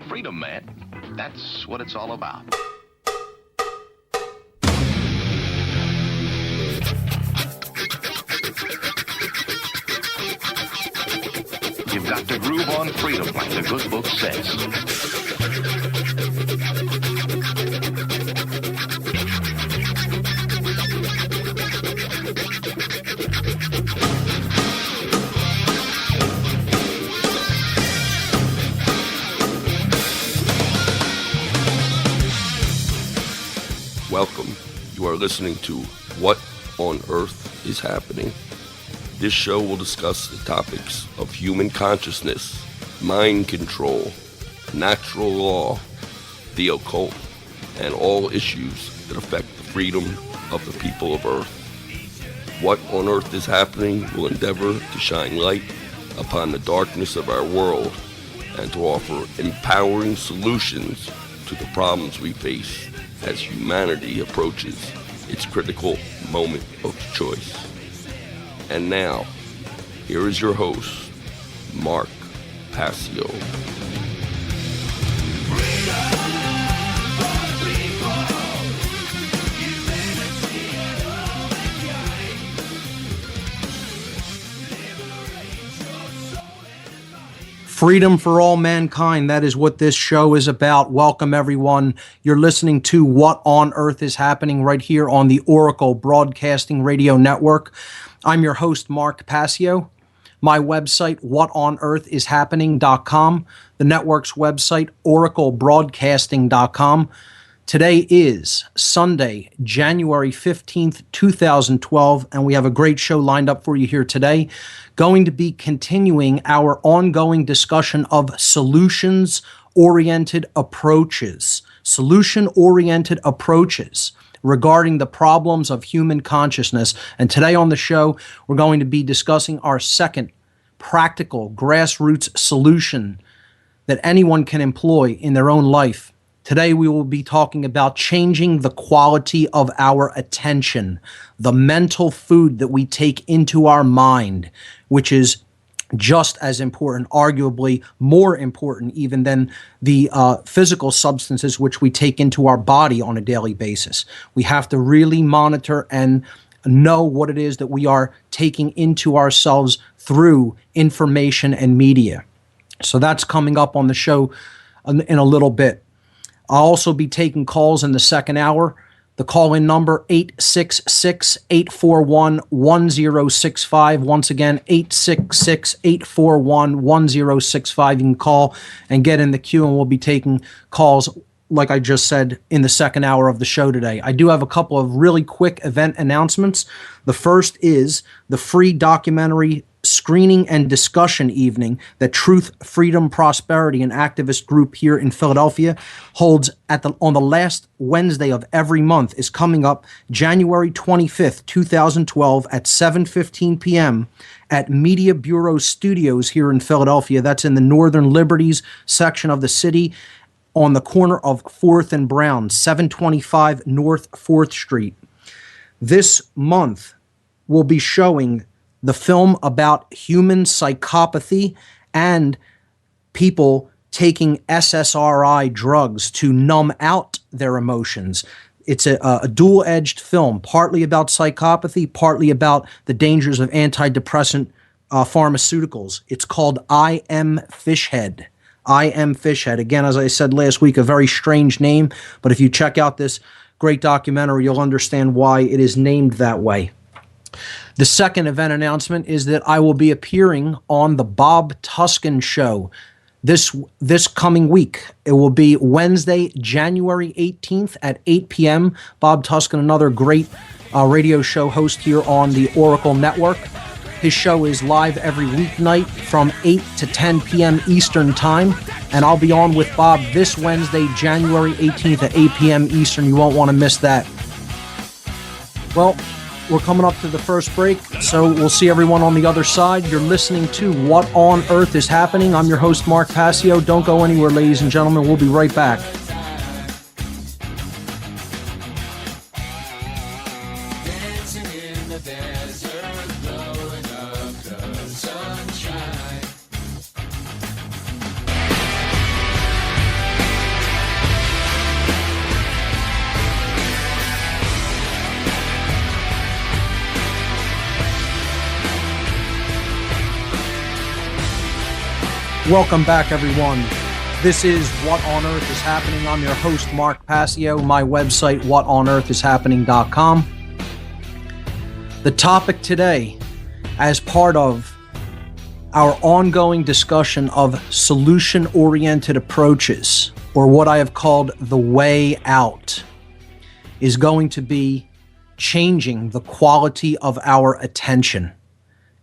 Freedom, man. That's what it's all about. You've got to groove on freedom, like the good book says. Welcome. You are listening to What on Earth is Happening. This show will discuss the topics of human consciousness, mind control, natural law, the occult, and all issues that affect the freedom of the people of Earth. What on Earth is Happening will endeavor to shine light upon the darkness of our world and to offer empowering solutions to the problems we face as humanity approaches its critical moment of choice. And now, here is your host, Mark Passio. Freedom for all mankind. That is what this show is about. Welcome, everyone. You're listening to What on Earth is Happening right here on the Oracle Broadcasting Radio Network. I'm your host, Mark Passio. My website, whatonearthishappening.com. The network's website, oraclebroadcasting.com. Today is Sunday, January 15th, 2012, and we have a great show lined up for you here today. Going to be continuing our ongoing discussion of solutions-oriented approaches. Solution-oriented approaches regarding the problems of human consciousness. And today on the show, we're going to be discussing our second practical grassroots solution that anyone can employ in their own life. Today, we will be talking about changing the quality of our attention, the mental food that we take into our mind, which is just as important, arguably more important even than the physical substances which we take into our body on a daily basis. We have to really monitor and know what it is that we are taking into ourselves through information and media. So that's coming up on the show in a little bit. I'll also be taking calls in the second hour. The call-in number, 866-841-1065. Once again, 866-841-1065. You can call and get in the queue, and we'll be taking calls, like I just said, in the second hour of the show today. I do have a couple of really quick event announcements. The first is the free documentary screening and discussion evening that Truth, Freedom, Prosperity, an activist group here in Philadelphia, holds on the last Wednesday of every month, is coming up January 25th, 2012 at 7:15 p.m. at Media Bureau Studios here in Philadelphia. That's in the Northern Liberties section of the city on the corner of 4th and Brown, 725 North 4th Street. This month, we'll be showing the film about human psychopathy and people taking SSRI drugs to numb out their emotions. It's a dual-edged film, partly about psychopathy, partly about the dangers of antidepressant pharmaceuticals. It's called I Am Fishhead. I Am Fishhead. Again, as I said last week, a very strange name, but if you check out this great documentary, you'll understand why it is named that way. The second event announcement is that I will be appearing on the Bob Tuskin Show this coming week. It will be Wednesday, January 18th at 8 p.m. Bob Tuskin, another great radio show host here on the Oracle Network. His show is live every weeknight from 8 to 10 p.m. Eastern Time, and I'll be on with Bob this Wednesday, January 18th at 8 p.m. Eastern. You won't want to miss that. Well, we're coming up to the first break, so we'll see everyone on the other side. You're listening to What on Earth is Happening. I'm your host, Mark Passio. Don't go anywhere, ladies and gentlemen. We'll be right back. Welcome back, everyone. This is What on Earth is Happening. I'm your host, Mark Passio. My website, whatonearthishappening.com. The topic today, as part of our ongoing discussion of solution-oriented approaches, or what I have called the way out, is going to be changing the quality of our attention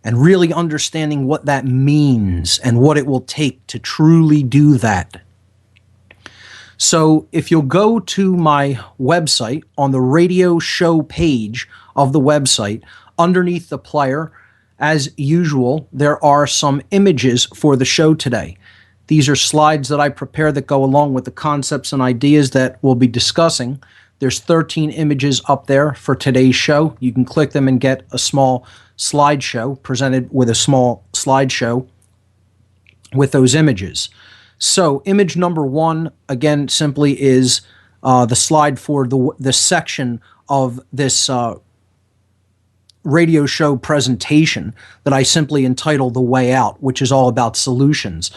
and really understanding what that means and what it will take to truly do that. So if you'll go to my website, on the radio show page of the website, underneath the player, as usual, there are some images for the show today. These are slides that I prepare that go along with the concepts and ideas that we'll be discussing. There's 13 images up there for today's show. You can click them and get a small slideshow, presented with a small slideshow with those images. So image number one, again, simply is the slide for the section of this radio show presentation that I simply entitled The Way Out, which is all about solutions.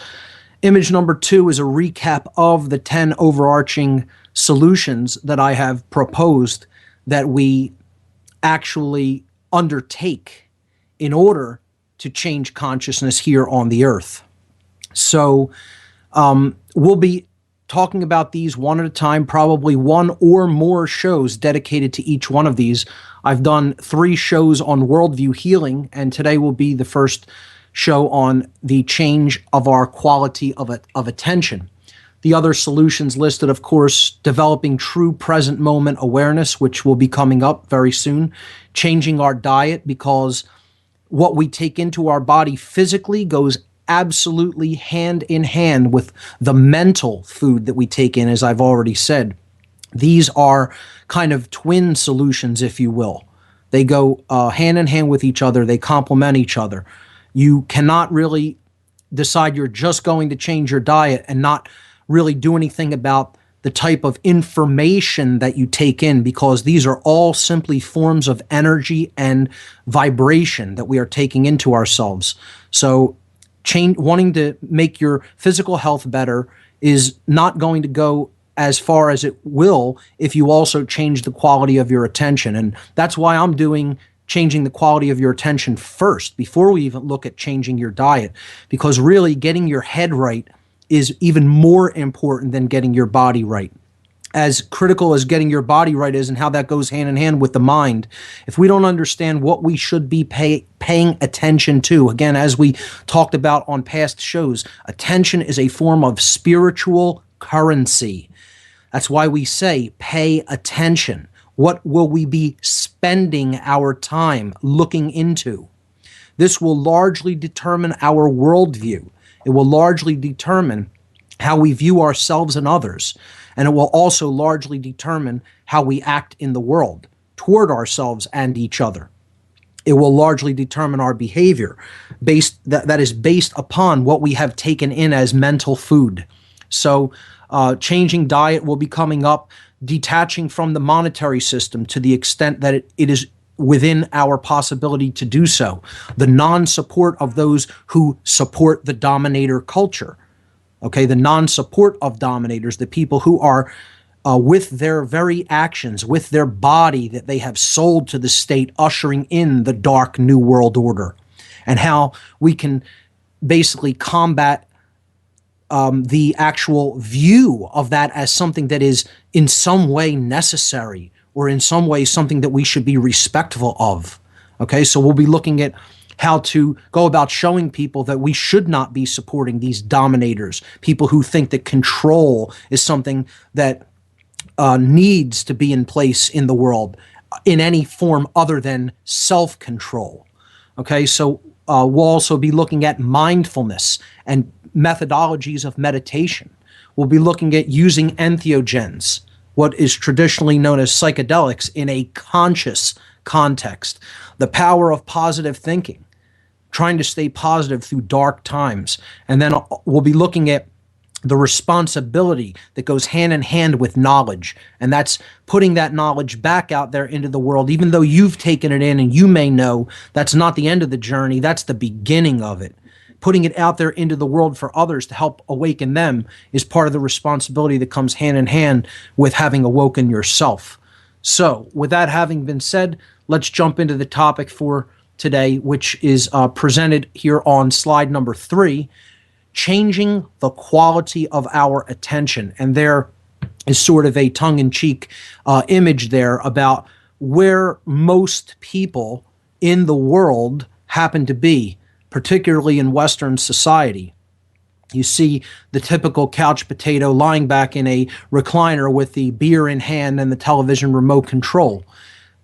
Image number two is a recap of the 10 overarching solutions that I have proposed that we actually undertake in order to change consciousness here on the earth. So we'll be talking about these one at a time, probably one or more shows dedicated to each one of these. I've done 3 shows on worldview healing, and today will be the first show on the change of our quality of attention. The other solutions listed, of course, developing true present moment awareness, which will be coming up very soon, changing our diet, because what we take into our body physically goes absolutely hand in hand with the mental food that we take in, as I've already said. These are kind of twin solutions, if you will. They go hand in hand with each other. They complement each other. You cannot really decide you're just going to change your diet and not really do anything about the type of information that you take in, because these are all simply forms of energy and vibration that we are taking into ourselves. So wanting to make your physical health better is not going to go as far as it will if you also change the quality of your attention. And that's why I'm doing changing the quality of your attention first, before we even look at changing your diet, because really getting your head right is even more important than getting your body right. As critical as getting your body right is, and how that goes hand in hand with the mind, if we don't understand what we should be paying attention to, again, as we talked about on past shows, attention is a form of spiritual currency. That's why we say pay attention. What will we be spending our time looking into? This will largely determine our worldview. It will largely determine how we view ourselves and others. And it will also largely determine how we act in the world toward ourselves and each other. It will largely determine our behavior that is based upon what we have taken in as mental food. So changing diet will be coming up, detaching from the monetary system to the extent that it is within our possibility to do so. The non-support of those who support the dominator culture. Okay, the non-support of dominators, the people who are with their very actions, with their body that they have sold to the state, ushering in the dark new world order, and how we can basically combat the actual view of that as something that is in some way necessary, or in some way something that we should be respectful of. Okay, so we'll be looking at how to go about showing people that we should not be supporting these dominators, people who think that control is something that needs to be in place in the world in any form other than self-control. Okay, so we'll also be looking at mindfulness and methodologies of meditation. We'll be looking at using entheogens, what is traditionally known as psychedelics, in a conscious context. The power of positive thinking, trying to stay positive through dark times. And then we'll be looking at the responsibility that goes hand in hand with knowledge. And that's putting that knowledge back out there into the world, even though you've taken it in and you may know that's not the end of the journey, that's the beginning of it. putting it out there into the world for others to help awaken them is part of the responsibility that comes hand in hand with having awoken yourself. So, with that having been said, let's jump into the topic for today, which is presented here on slide number 3, changing the quality of our attention. And there is sort of a tongue-in-cheek image there about where most people in the world happen to be, particularly in Western society. You see the typical couch potato lying back in a recliner with the beer in hand and the television remote control.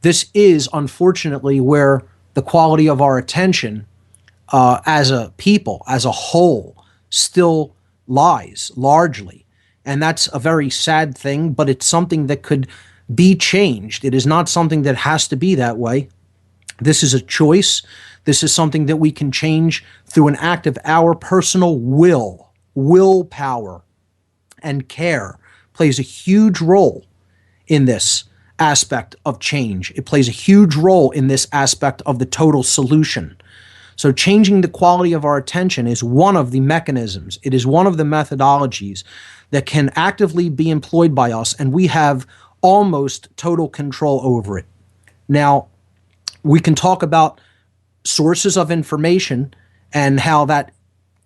This is, unfortunately, where the quality of our attention as a people, as a whole, still lies largely. And that's a very sad thing, but it's something that could be changed. It is not something that has to be that way. This is a choice. This is something that we can change through an act of our personal willpower, and care plays a huge role in this aspect of change. It plays a huge role in this aspect of the total solution. So changing the quality of our attention is one of the mechanisms. It is one of the methodologies that can actively be employed by us, and we have almost total control over it. Now, we can talk about sources of information and how that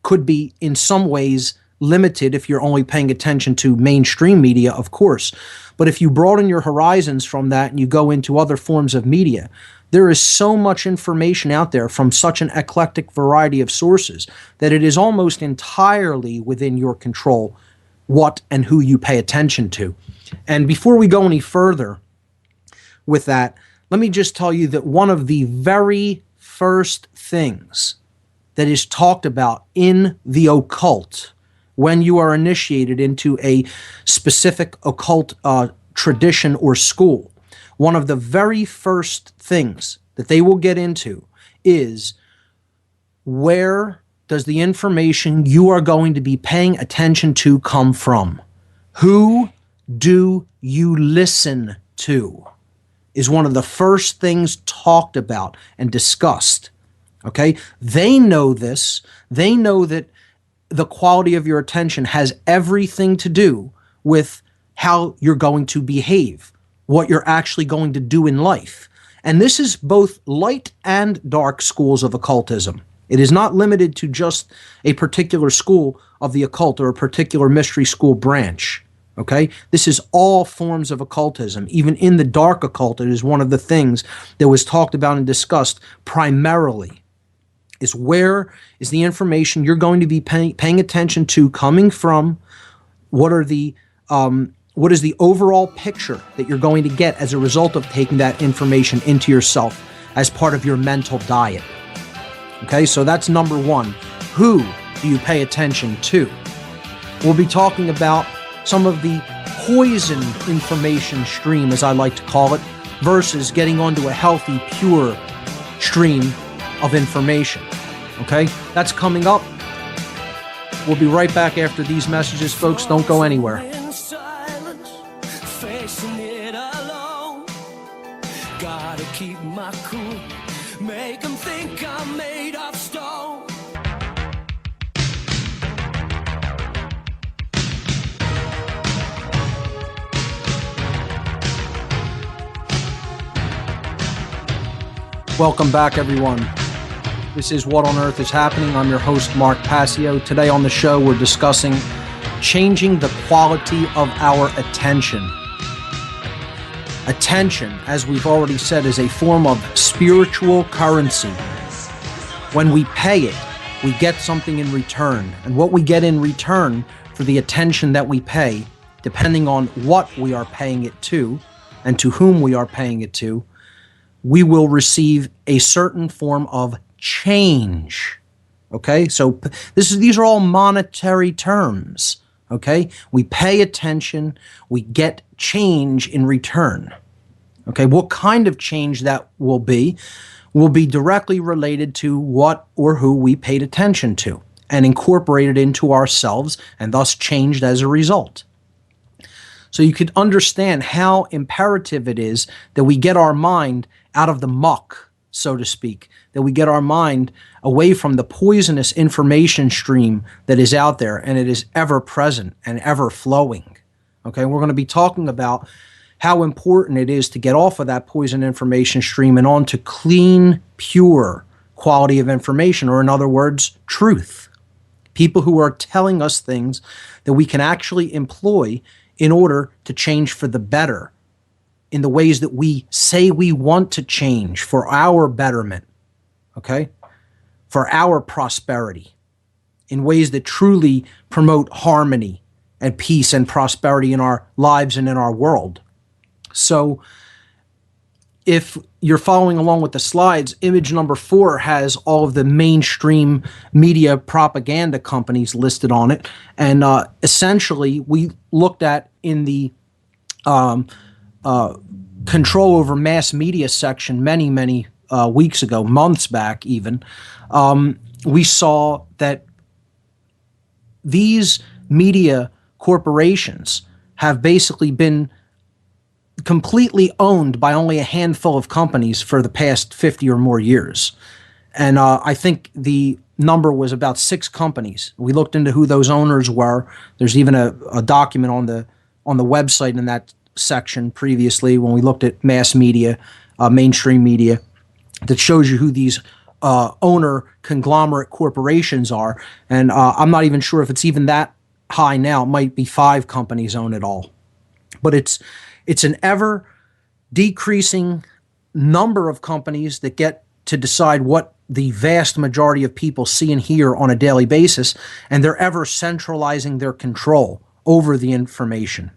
could be in some ways limited if you're only paying attention to mainstream media, of course. But if you broaden your horizons from that and you go into other forms of media, there is so much information out there from such an eclectic variety of sources that it is almost entirely within your control what and who you pay attention to. And before we go any further with that, let me just tell you that one of the very first things that is talked about in the occult when you are initiated into a specific occult tradition or school, one of the very first things that they will get into is, where does the information you are going to be paying attention to come from? Who do you listen to? Is one of the first things talked about and discussed. Okay? They know this. They know that the quality of your attention has everything to do with how you're going to behave, what you're actually going to do in life. And this is both light and dark schools of occultism. It is not limited to just a particular school of the occult or a particular mystery school branch. Okay? This is all forms of occultism. Even in the dark occult, it is one of the things that was talked about and discussed primarily, is where is the information you're going to be paying attention to coming from? What is the overall picture that you're going to get as a result of taking that information into yourself as part of your mental diet? Okay, so that's number one. Who do you pay attention to? We'll be talking about some of the poison information stream, as I like to call it, versus getting onto a healthy, pure stream of information. Okay? That's coming up. We'll be right back after these messages, folks. Don't go anywhere. Gotta keep my cool, make them think I'm made of stone. Welcome back, everyone. This is What on Earth is Happening. I'm your host, Mark Passio. Today on the show, we're discussing changing the quality of our attention. Attention, as we've already said, is a form of spiritual currency. When we pay it, we get something in return. And what we get in return for the attention that we pay, depending on what we are paying it to and to whom we are paying it to, we will receive a certain form of change. Okay? So these are all monetary terms. Okay? We pay attention, we get change in return. Okay? What kind of change that will be directly related to what or who we paid attention to and incorporated into ourselves and thus changed as a result. So you could understand how imperative it is that we get our mind out of the muck so to speak, that we get our mind away from the poisonous information stream that is out there, and it is ever present and ever flowing. Okay, we're going to be talking about how important it is to get off of that poison information stream and onto clean, pure quality of information, or in other words, truth. People who are telling us things that we can actually employ in order to change for the better, in the ways that we say we want to change for our betterment, okay? For our prosperity, in ways that truly promote harmony and peace and prosperity in our lives and in our world. So if you're following along with the slides, image number 4 has all of the mainstream media propaganda companies listed on it. And essentially, we looked at in the control over mass media section many weeks ago, months back even, we saw that these media corporations have basically been completely owned by only a handful of companies for the past 50 or more years. And I think the number was about 6 companies. We looked into who those owners were. There's even a document on the website in that section previously when we looked at mass media, mainstream media, that shows you who these owner conglomerate corporations are. And I'm not even sure if it's even that high now. It might be 5 companies own it all. But it's an ever decreasing number of companies that get to decide what the vast majority of people see and hear on a daily basis, and they're ever centralizing their control over the information.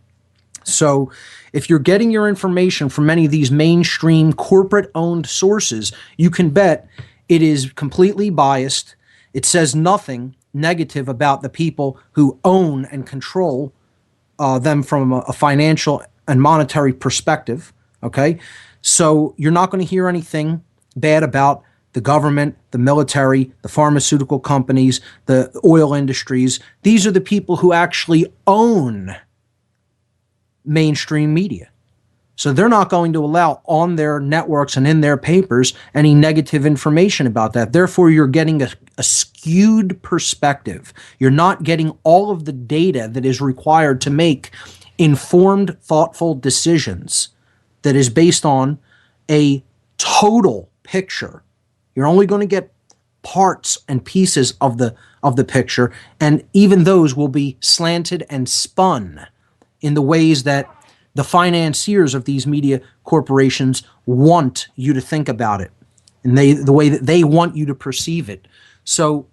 So if you're getting your information from many of these mainstream corporate-owned sources, you can bet it is completely biased. It says nothing negative about the people who own and control them from a financial and monetary perspective, okay? So you're not going to hear anything bad about the government, the military, the pharmaceutical companies, the oil industries. These are the people who actually own mainstream media. So they're not going to allow on their networks and in their papers any negative information about that. Therefore, you're getting a skewed perspective. You're not getting all of the data that is required to make informed, thoughtful decisions that is based on a total picture. You're only going to get parts and pieces of the picture, and even those will be slanted and spun in the ways that the financiers of these media corporations want you to think about it, and the way that they want you to perceive it. So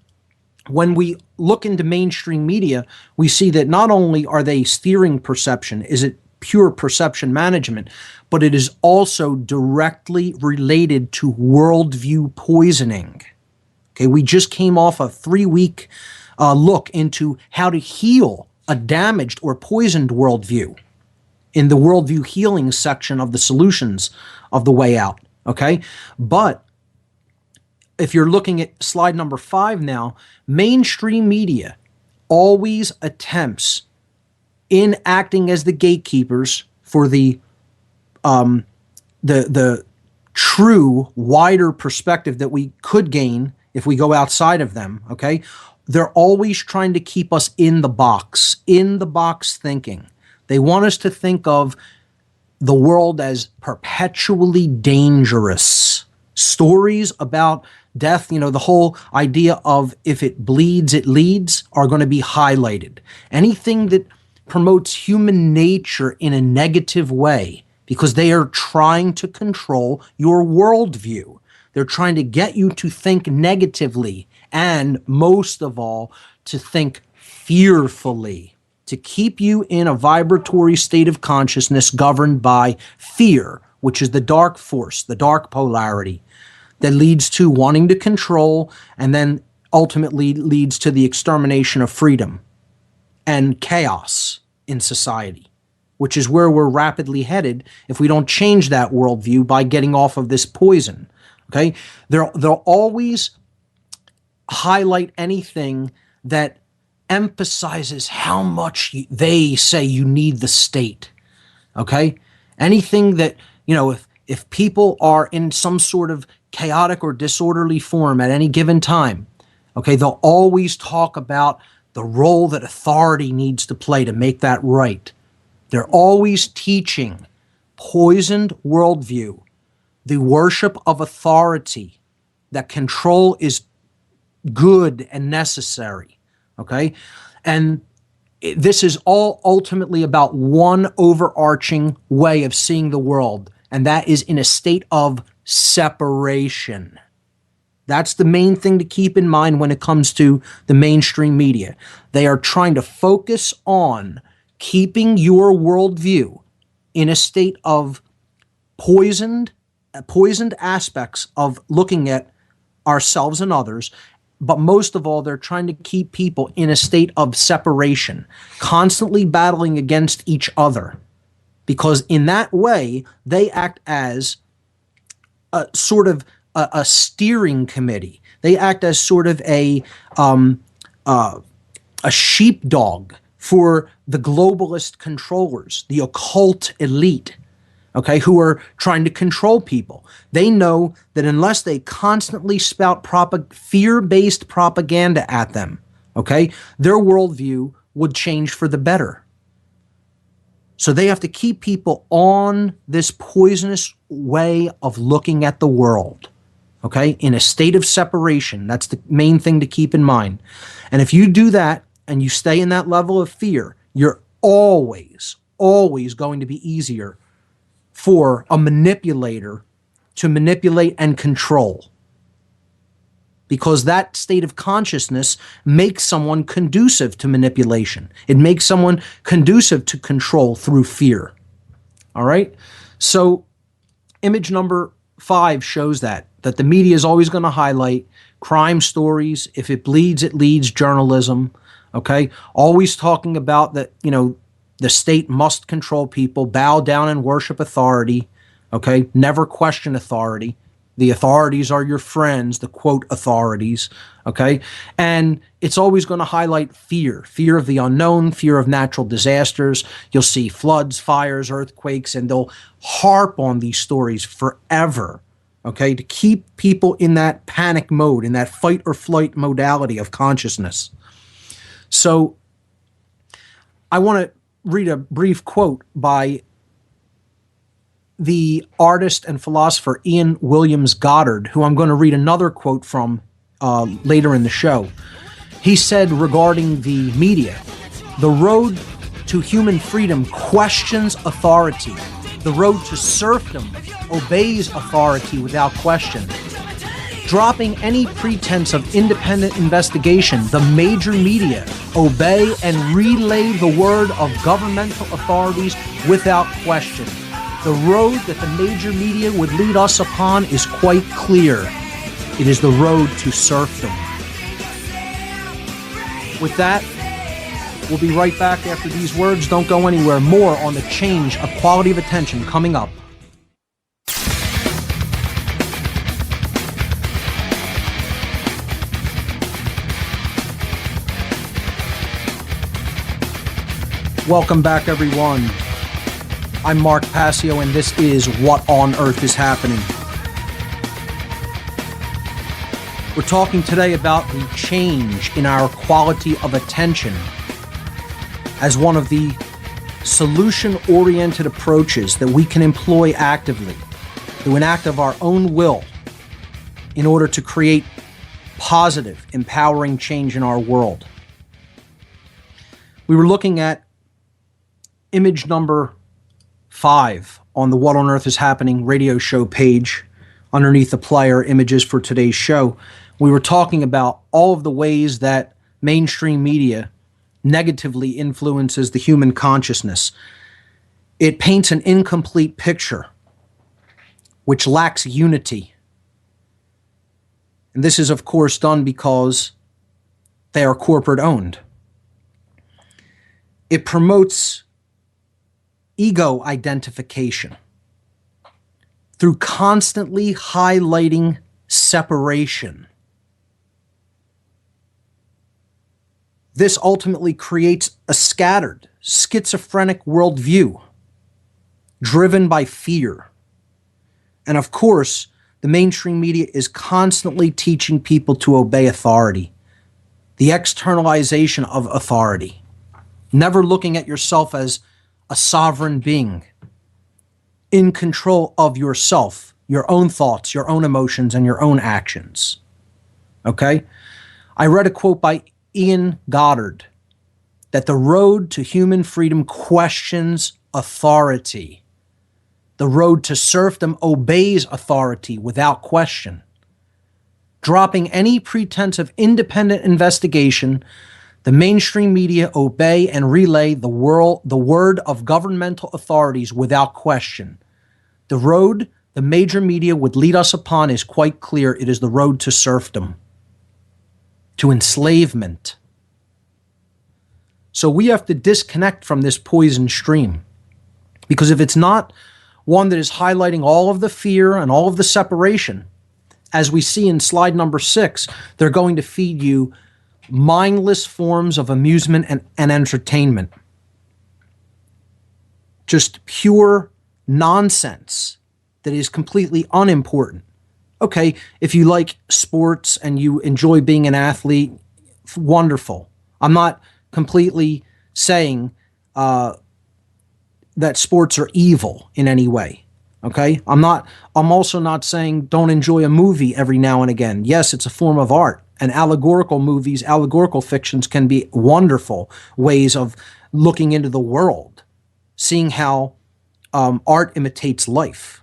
when we look into mainstream media, we see that not only are they steering perception, is it pure perception management, but it is also directly related to worldview poisoning. Okay, we just came off a 3-week look into how to heal a damaged or poisoned worldview in the worldview healing section of the solutions of the way out. Okay, but if you're looking at slide number 5 now, mainstream media always attempts, in acting as the gatekeepers for the true wider perspective that we could gain if we go outside of them, okay? They're always trying to keep us in the box thinking. They want us to think of the world as perpetually dangerous. Stories about death, the whole idea of if it bleeds, it leads, are going to be highlighted. Anything that promotes human nature in a negative way, because they are trying to control your worldview. They're trying to get you to think negatively, and most of all, to think fearfully, to keep you in a vibratory state of consciousness governed by fear, which is the dark force, the dark polarity that leads to wanting to control and then ultimately leads to the extermination of freedom and chaos in society, which is where we're rapidly headed if we don't change that worldview by getting off of this poison. Okay, they'll always highlight anything that emphasizes how much they say you need the state. Okay, anything that if people are in some sort of chaotic or disorderly form at any given time, okay, they'll always talk about the role that authority needs to play to make that right. They're always teaching poisoned worldview, the worship of authority, that control is good and necessary, okay? And this is all ultimately about one overarching way of seeing the world, and that is in a state of separation. That's the main thing to keep in mind when it comes to the mainstream media. They are trying to focus on keeping your worldview in a state of poisoned aspects of looking at ourselves and others. But most of all, they're trying to keep people in a state of separation, constantly battling against each other. Because in that way, they act as a sort of a steering committee. They act as sort of a sheepdog for the globalist controllers, the occult elite, okay, who are trying to control people. They know that unless they constantly spout fear-based propaganda at them, okay, their worldview would change for the better. So they have to keep people on this poisonous way of looking at the world, okay, in a state of separation. That's the main thing to keep in mind. And if you do that and you stay in that level of fear, you're always going to be easier for a manipulator to manipulate and control, because that state of consciousness makes someone conducive to manipulation. It makes someone conducive to control through fear. All right? So image number 5 shows that the media is always going to highlight crime stories. If it bleeds, it leads journalism. Okay? Always talking about that, the state must control people, bow down and worship authority. Okay? Never question authority. The authorities are your friends, the quote authorities, okay? And it's always going to highlight fear of the unknown, fear of natural disasters. You'll see floods, fires, earthquakes, and they'll harp on these stories forever, okay, to keep people in that panic mode, in that fight or flight modality of consciousness. So I want to read a brief quote by the artist and philosopher Ian Williams Goddard, who I'm going to read another quote from later in the show. He said regarding the media, the road to human freedom questions authority. The road to serfdom obeys authority without question. Dropping any pretense of independent investigation, the major media obey and relay the word of governmental authorities without question. The road that the major media would lead us upon is quite clear. It is the road to serfdom. With that, we'll be right back after these words. Don't go anywhere. More on the change of quality of attention coming up. Welcome back, everyone. I'm Mark Passio, and this is What on Earth is Happening. We're talking today about the change in our quality of attention as one of the solution-oriented approaches that we can employ actively through an act of our own will in order to create positive, empowering change in our world. We were looking at image number 5 on the What on Earth is Happening radio show page underneath the player images for today's show. We were talking about all of the ways that mainstream media negatively influences the human consciousness. It paints an incomplete picture which lacks unity. And this is, of course, done because they are corporate owned. It promotes ego identification through constantly highlighting separation. This ultimately creates a scattered, schizophrenic worldview driven by fear. And of course, the mainstream media is constantly teaching people to obey authority, the externalization of authority, never looking at yourself as a sovereign being in control of yourself, your own thoughts, your own emotions, and your own actions. Okay? I read a quote by Ian Goddard that the road to human freedom questions authority. The road to serfdom obeys authority without question. Dropping any pretense of independent investigation, the mainstream media obey and relay the word of governmental authorities without question. The road the major media would lead us upon is quite clear. It is the road to serfdom, to enslavement. So we have to disconnect from this poison stream, because if it's not one that is highlighting all of the fear and all of the separation, as we see in slide number 6, they're going to feed you mindless forms of amusement and entertainment. Just pure nonsense that is completely unimportant. Okay, if you like sports and you enjoy being an athlete, wonderful. I'm not completely saying that sports are evil in any way. Okay? I'm also not saying don't enjoy a movie every now and again. Yes, it's a form of art. And allegorical movies, allegorical fictions can be wonderful ways of looking into the world, seeing how art imitates life.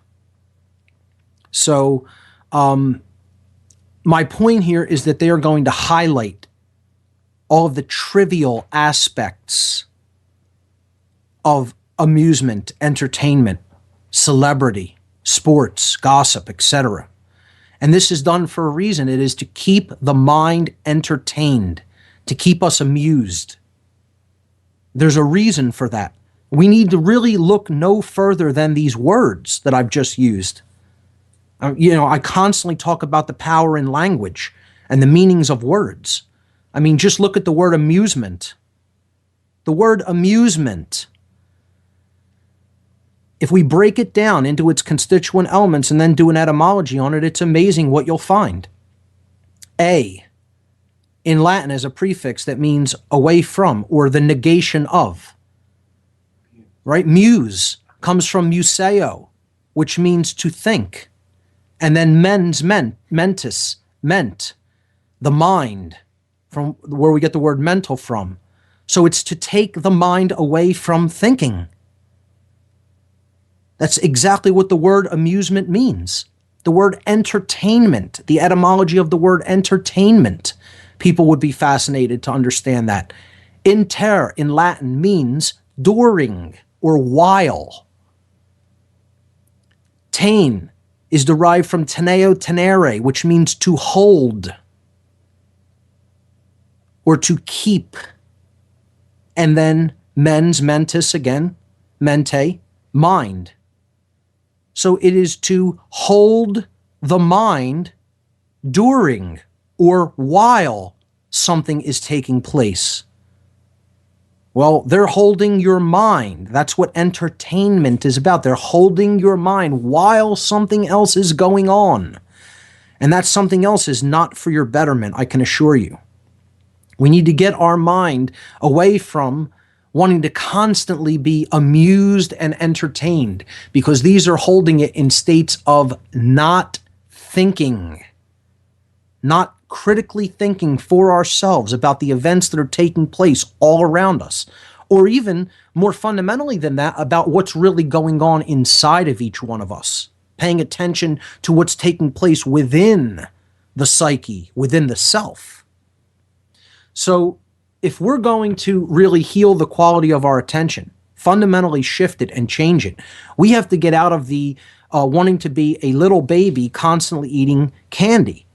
So my point here is that they are going to highlight all of the trivial aspects of amusement, entertainment, celebrity, sports, gossip, etc. And this is done for a reason. It is to keep the mind entertained, to keep us amused. There's a reason for that. We need to really look no further than these words that I've just used. I constantly talk about the power in language and the meanings of words. I mean, just look at the word amusement. The word amusement, if we break it down into its constituent elements and then do an etymology on it, it's amazing what you'll find. A, in Latin, is a prefix that means away from or the negation of. Right? Muse comes from museo, which means to think. And then mentis, meant, the mind, from where we get the word mental from. So it's to take the mind away from thinking. That's exactly what the word amusement means. The word entertainment, the etymology of the word entertainment, people would be fascinated to understand that. Inter in Latin means during or while. Tain is derived from teneo tenere, which means to hold or to keep. And then mens, mentis again, mente, mind. So it is to hold the mind during or while something is taking place. Well, they're holding your mind. That's what entertainment is about. They're holding your mind while something else is going on. And that something else is not for your betterment, I can assure you. We need to get our mind away from wanting to constantly be amused and entertained, because these are holding it in states of not thinking, not critically thinking for ourselves about the events that are taking place all around us, or even more fundamentally than that, about what's really going on inside of each one of us, paying attention to what's taking place within the psyche, within the self. So if we're going to really heal the quality of our attention, fundamentally shift it and change it, we have to get out of the wanting to be a little baby constantly eating candy,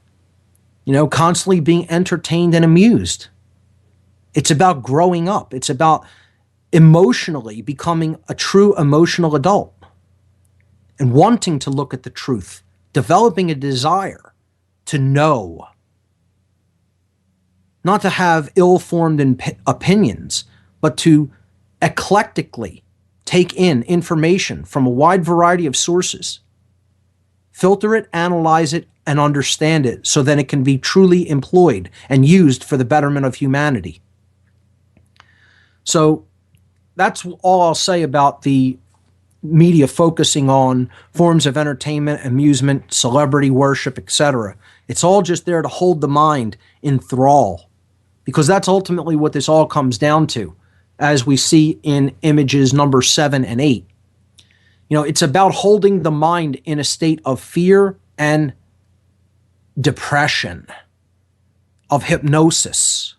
constantly being entertained and amused. It's about growing up. It's about emotionally becoming a true emotional adult and wanting to look at the truth, developing a desire to know. Not to have ill-formed opinions, but to eclectically take in information from a wide variety of sources filter it, analyze it, and understand it so then it can be truly employed and used for the betterment of humanity. So that's all I'll say about the media focusing on forms of entertainment, amusement, celebrity worship, etc. It's all just there to hold the mind in thrall, because that's ultimately what this all comes down to, as we see in images number 7 and 8. It's about holding the mind in a state of fear and depression, of hypnosis.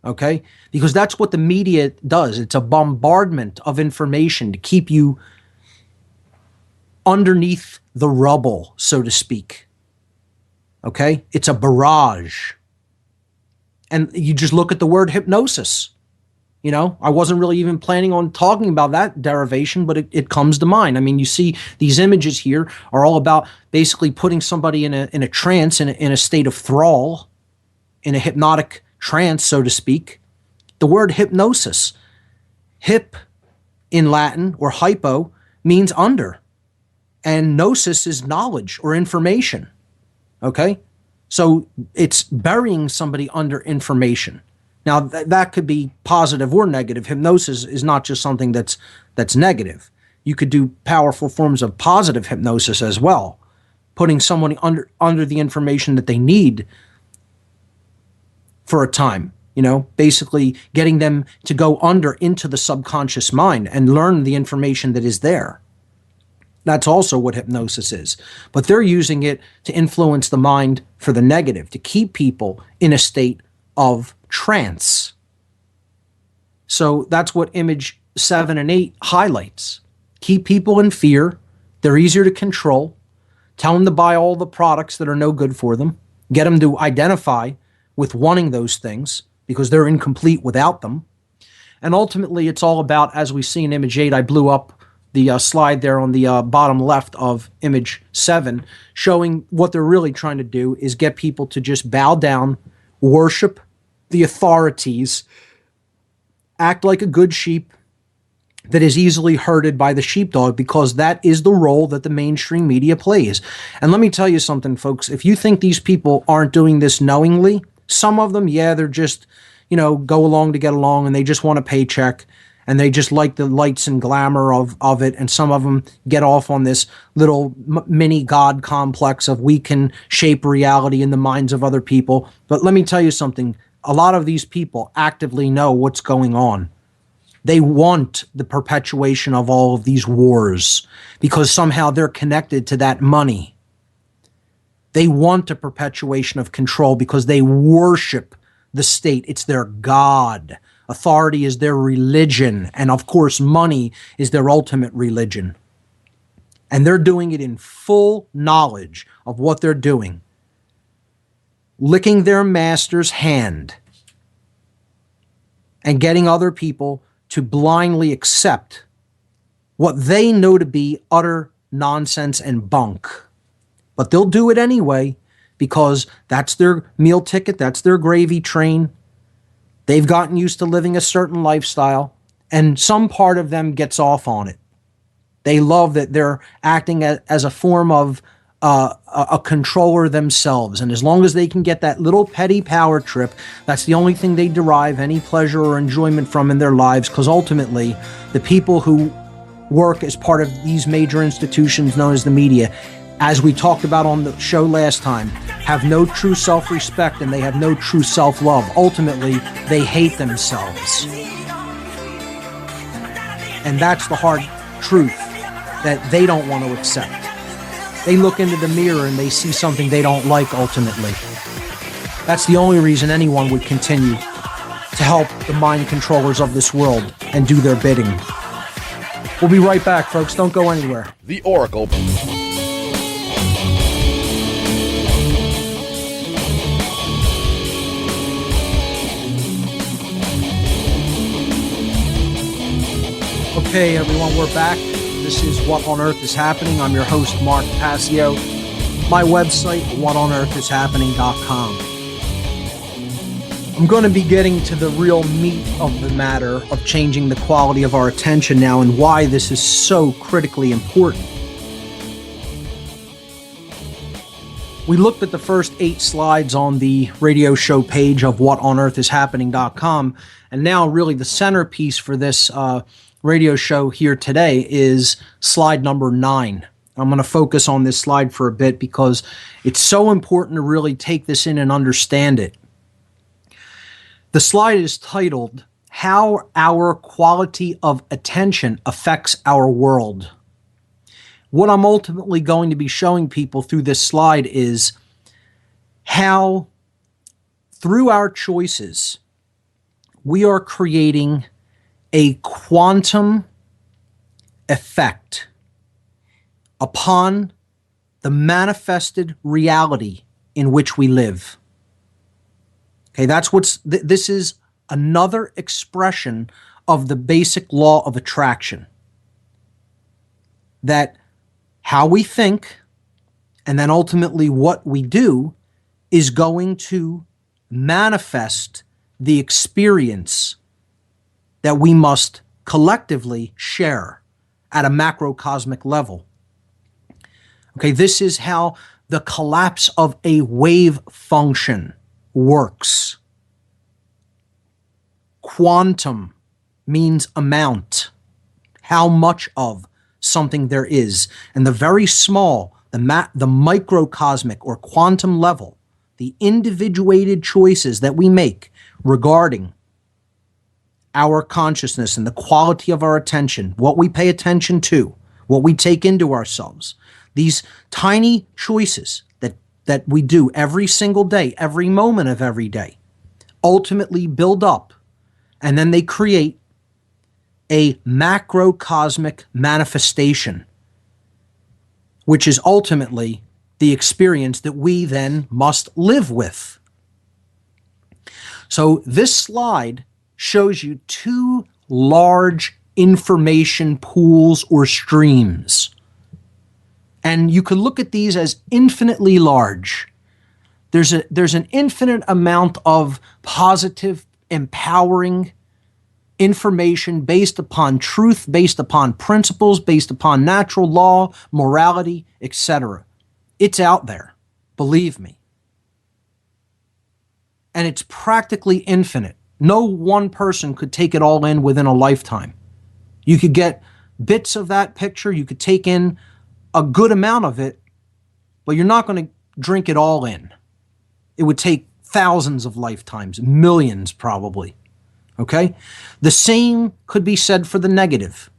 Okay? Because that's what the media does. It's a bombardment of information to keep you underneath the rubble, so to speak. Okay? It's a barrage. And you just look at the word hypnosis. I wasn't really even planning on talking about that derivation, but it comes to mind. I mean, you see these images here are all about basically putting somebody in a trance, in a state of thrall, in a hypnotic trance, so to speak. The word hypnosis, hip in Latin, or hypo, means under, and gnosis is knowledge or information. Okay? So it's burying somebody under information. Now, that could be positive or negative. Hypnosis is not just something that's negative. You could do powerful forms of positive hypnosis as well, putting someone under the information that they need for a time, basically getting them to go under into the subconscious mind and learn the information that is there. That's also what hypnosis is. But they're using it to influence the mind for the negative, to keep people in a state of trance. So that's what image 7 and 8 highlights. Keep people in fear. They're easier to control. Tell them to buy all the products that are no good for them. Get them to identify with wanting those things because they're incomplete without them. And ultimately, it's all about, as we see in image 8, I blew up the slide there on the bottom left of image 7, showing what they're really trying to do is get people to just bow down, worship the authorities, act like a good sheep that is easily herded by the sheepdog, because that is the role that the mainstream media plays. And let me tell you something, folks. If you think these people aren't doing this knowingly, some of them, they're just, go along to get along, and they just want a paycheck, and they just like the lights and glamour of it. And some of them get off on this little mini God complex of we can shape reality in the minds of other people. But let me tell you something. A lot of these people actively know what's going on. They want the perpetuation of all of these wars because somehow they're connected to that money. They want a perpetuation of control because they worship the state. It's their God. Authority is their religion. And of course, money is their ultimate religion. And they're doing it in full knowledge of what they're doing. Licking their master's hand and getting other people to blindly accept what they know to be utter nonsense and bunk. But they'll do it anyway because that's their meal ticket, that's their gravy train. They've gotten used to living a certain lifestyle, and some part of them gets off on it. They love that they're acting as a form of a controller themselves. And as long as they can get that little petty power trip, that's the only thing they derive any pleasure or enjoyment from in their lives, because ultimately, the people who work as part of these major institutions known as the media, as we talked about on the show last time, have no true self-respect and they have no true self-love. Ultimately, they hate themselves. And that's the hard truth that they don't want to accept. They look into the mirror and they see something they don't like ultimately. That's the only reason anyone would continue to help the mind controllers of this world and do their bidding. We'll be right back, folks. Don't go anywhere. The Oracle. Okay, everyone, we're back. This is What on Earth is Happening. I'm your host, Mark Passio. My website, whatonearthishappening.com. I'm going to be getting to the real meat of the matter of changing the quality of our attention now and why this is so critically important. We looked at the first 8 slides on the radio show page of whatonearthishappening.com, and now really the centerpiece for this radio show here today is slide number 9. I'm going to focus on this slide for a bit because it's so important to really take this in and understand it. The slide is titled, How Our Quality of Attention Affects Our World. What I'm ultimately going to be showing people through this slide is how, through our choices, we are creating a quantum effect upon the manifested reality in which we live. Okay, that's this is another expression of the basic law of attraction. That how we think, and then ultimately what we do, is going to manifest the experience that we must collectively share at a macrocosmic level. Okay, this is how the collapse of a wave function works. Quantum means amount, how much of something there is, and the very small, the microcosmic or quantum level, the individuated choices that we make regarding our consciousness and the quality of our attention, what we pay attention to, what we take into ourselves, these tiny choices that we do every single day, every moment of every day, ultimately build up, and then they create a macrocosmic manifestation, which is ultimately the experience that we then must live with. So this slide shows you 2 large information pools or streams. And you could look at these as infinitely large. There's an infinite amount of positive, empowering information based upon truth, based upon principles, based upon natural law, morality, etc. It's out there, believe me. And it's practically infinite. No one person could take it all in within a lifetime. You could get bits of that picture, you could take in a good amount of it, but you're not going to drink it all in. It would take thousands of lifetimes, millions probably. Okay? The same could be said for the negative.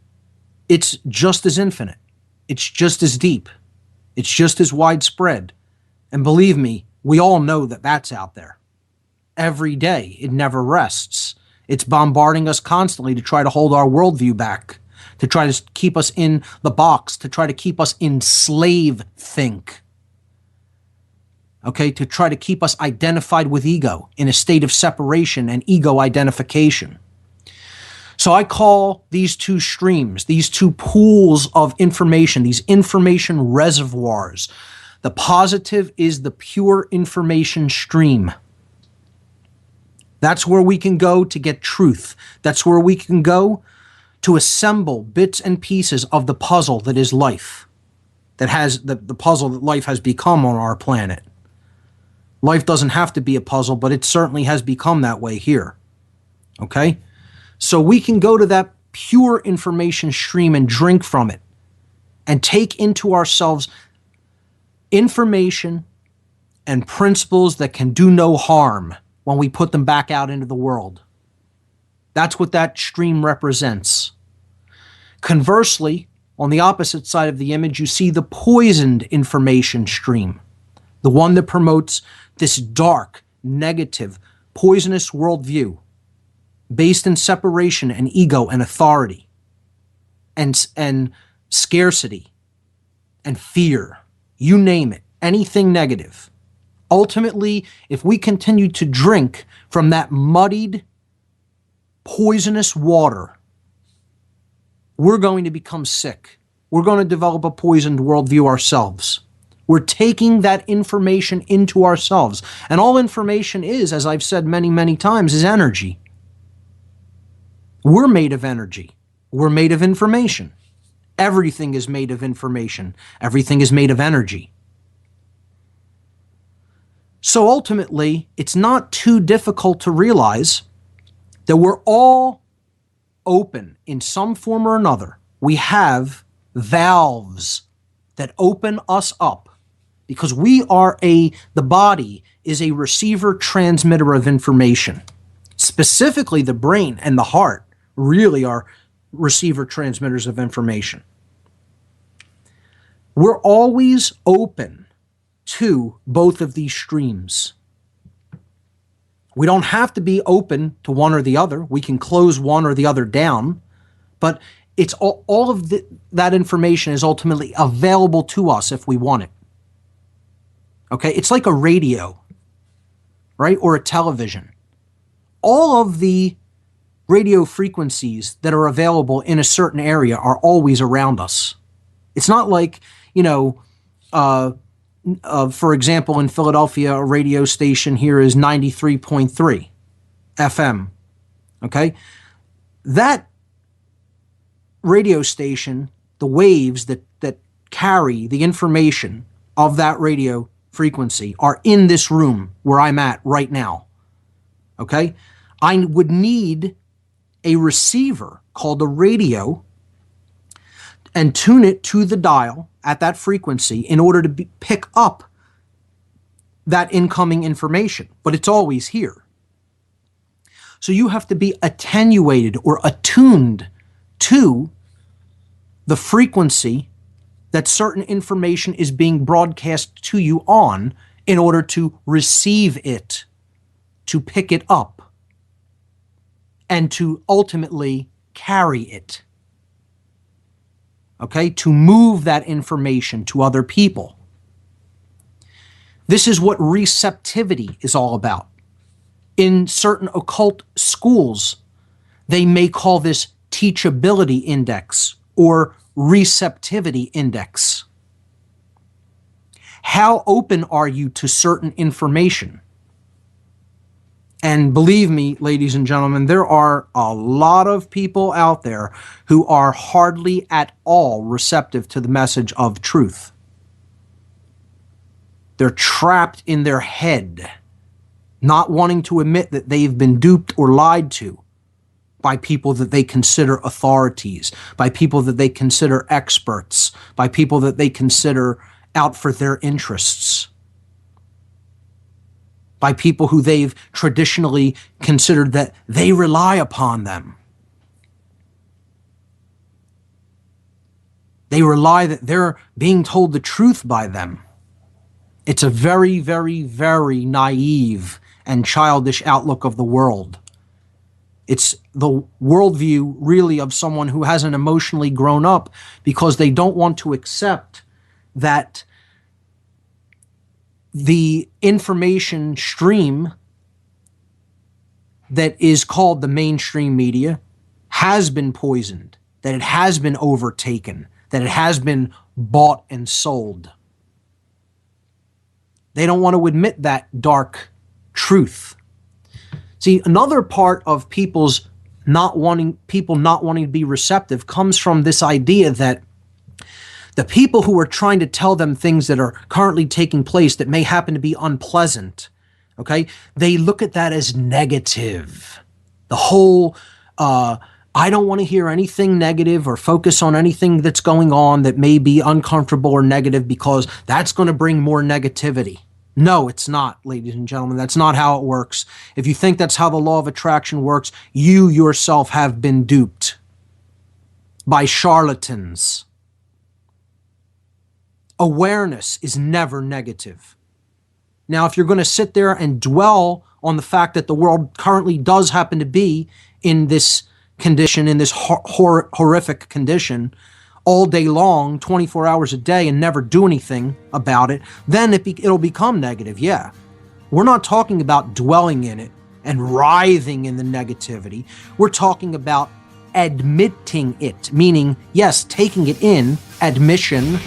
It's just as infinite. It's just as deep. It's just as widespread. And believe me, we all know that that's out there. Every day, it never rests. It's bombarding us constantly to try to hold our worldview back, to try to keep us in the box, to try to keep us in slave think. Okay, to try to keep us identified with ego, in a state of separation and ego identification. So I call these 2 streams, these 2 pools of information, these information reservoirs. The positive is the pure information stream. That's where we can go to get truth. That's where we can go to assemble bits and pieces of the puzzle that is life, that has the puzzle that life has become on our planet. Life doesn't have to be a puzzle, but it certainly has become that way here. Okay? So we can go to that pure information stream and drink from it and take into ourselves information and principles that can do no harm when we put them back out into the world. That's what that stream represents. Conversely, on the opposite side of the image, you see the poisoned information stream, the one that promotes this dark, negative, poisonous worldview based in separation and ego and authority and scarcity and fear. You name it, anything negative. Ultimately, if we continue to drink from that muddied, poisonous water, we're going to become sick. We're going to develop a poisoned worldview ourselves. We're taking that information into ourselves. And all information is, as I've said many, many times, is energy. We're made of energy. We're made of information. Everything is made of information. Everything is made of energy. So ultimately, it's not too difficult to realize that we're all open in some form or another. We have valves that open us up because the body is a receiver transmitter of information. Specifically, the brain and the heart really are receiver transmitters of information. We're always open to both of these streams. We don't have to be open to one or the other. We can close one or the other down, but it's all of that information is ultimately available to us if we want it. Okay, it's like a radio, right? Or a television. All of the radio frequencies that are available in a certain area are always around us. It's not like, for example, in Philadelphia, a radio station here is 93.3 FM. Okay? That radio station, the waves that carry the information of that radio frequency are in this room where I'm at right now. Okay? I would need a receiver called a radio and tune it to the dial at that frequency in order to pick up that incoming information, but it's always here. So you have to be attenuated or attuned to the frequency that certain information is being broadcast to you on in order to receive it, to pick it up, and to ultimately carry it. Okay, to move that information to other people. This is what receptivity is all about. In certain occult schools, they may call this teachability index or receptivity index. How open are you to certain information? And believe me, ladies and gentlemen, there are a lot of people out there who are hardly at all receptive to the message of truth. They're trapped in their head, not wanting to admit that they've been duped or lied to by people that they consider authorities, by people that they consider experts, by people that they consider out for their interests, by people who they've traditionally considered that they rely upon them. They rely that they're being told the truth by them. It's a very, very, very naive and childish outlook of the world. It's the worldview really of someone who hasn't emotionally grown up because they don't want to accept that the information stream that is called the mainstream media has been poisoned, that it has been overtaken, that it has been bought and sold. They don't want to admit that dark truth. See, another part of people not wanting to be receptive comes from this idea that the people who are trying to tell them things that are currently taking place that may happen to be unpleasant, okay, they look at that as negative. The whole, I don't want to hear anything negative or focus on anything that's going on that may be uncomfortable or negative because that's going to bring more negativity. No, it's not, ladies and gentlemen. That's not how it works. If you think that's how the law of attraction works, you yourself have been duped by charlatans. Awareness is never negative. Now, if you're going to sit there and dwell on the fact that the world currently does happen to be in this condition, in this horrific condition, all day long, 24 hours a day, and never do anything about it, then it'll become negative, yeah. We're not talking about dwelling in it and writhing in the negativity. We're talking about admitting it, meaning, yes, taking it in, admission.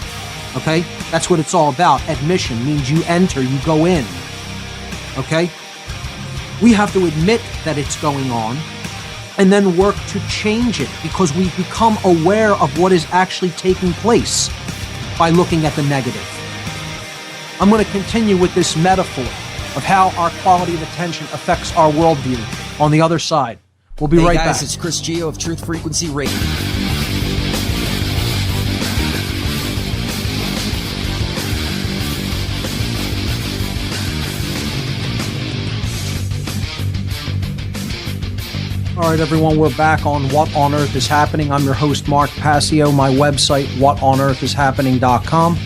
Okay? That's what it's all about. Admission means you enter, you go in. Okay? We have to admit that it's going on and then work to change it because we've become aware of what is actually taking place by looking at the negative. I'm going to continue with this metaphor of how our quality of attention affects our worldview on the other side. We'll be right guys, back. It's Chris Gio of Truth Frequency Radio. All right, everyone, we're back on What on Earth is Happening. I'm your host, Mark Passio. My website, whatonearthishappening.com.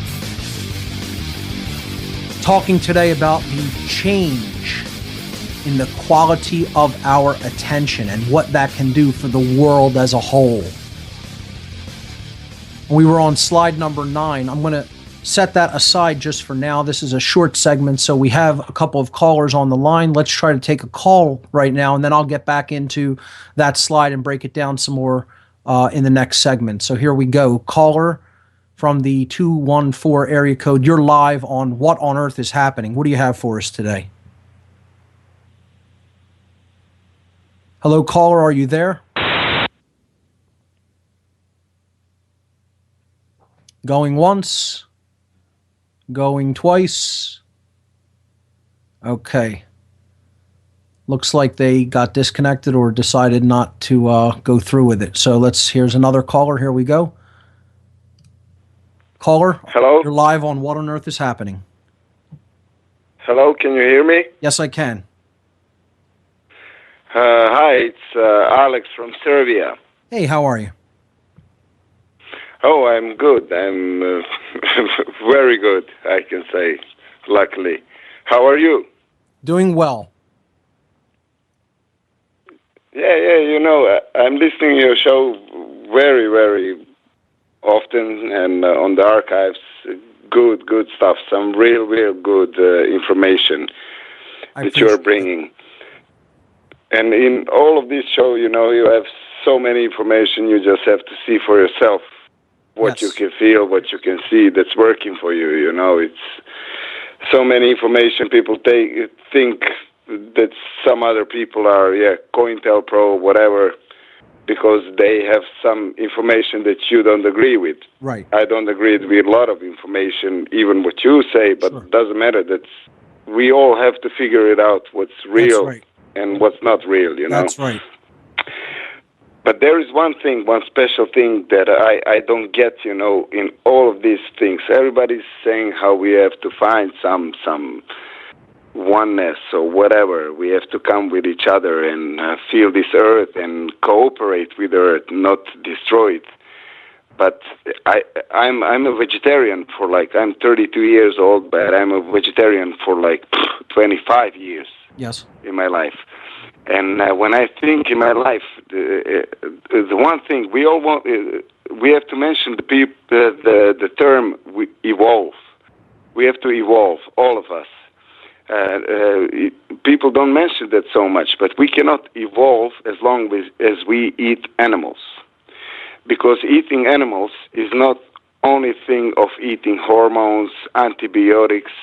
Talking today about the change in the quality of our attention and what that can do for the world as a whole. We were on slide number 9. I'm going to set that aside just for now. This is a short segment, so we have a couple of callers on the line. Let's try to take a call right now, and then I'll get back into that slide and break it down some more in the next segment. So here we go. Caller from the 214 area code. You're live on What on Earth is Happening. What do you have for us today? Hello, caller. Are you there? Going once. Going twice. Okay. Looks like they got disconnected or decided not to go through with it. So here's another caller. Here we go. Caller. Hello? You're live on What on Earth is Happening. Hello, can you hear me? Yes, I can. Hi, it's Alex from Serbia. Hey, how are you? Oh, I'm good. I'm very good, I can say, luckily. How are you? Doing well. Yeah, I'm listening to your show very, very often, and on the archives, good stuff, some real good information that you're bringing. And in all of this show, you have so many information, you just have to see for yourself what you can feel, what you can see that's working for you, It's so many information people think that some other people are, COINTELPRO, whatever, because they have some information that you don't agree with. Right. I don't agree with a lot of information, even what you say, but it doesn't matter. We all have to figure it out, what's real and what's not real, That's right. But there is one special thing that I don't get, in all of these things. Everybody's saying how we have to find some oneness or whatever. We have to come with each other and feel this earth and cooperate with earth, not destroy it. But I'm a vegetarian I'm 32 years old, but I'm a vegetarian for 25 years. Yes. In my life. And when I think in my life, the one thing we all want, we have to mention the term evolve. We have to evolve, all of us. People don't mention that so much, but we cannot evolve as long as we eat animals. Because eating animals is not only thing of eating hormones, antibiotics,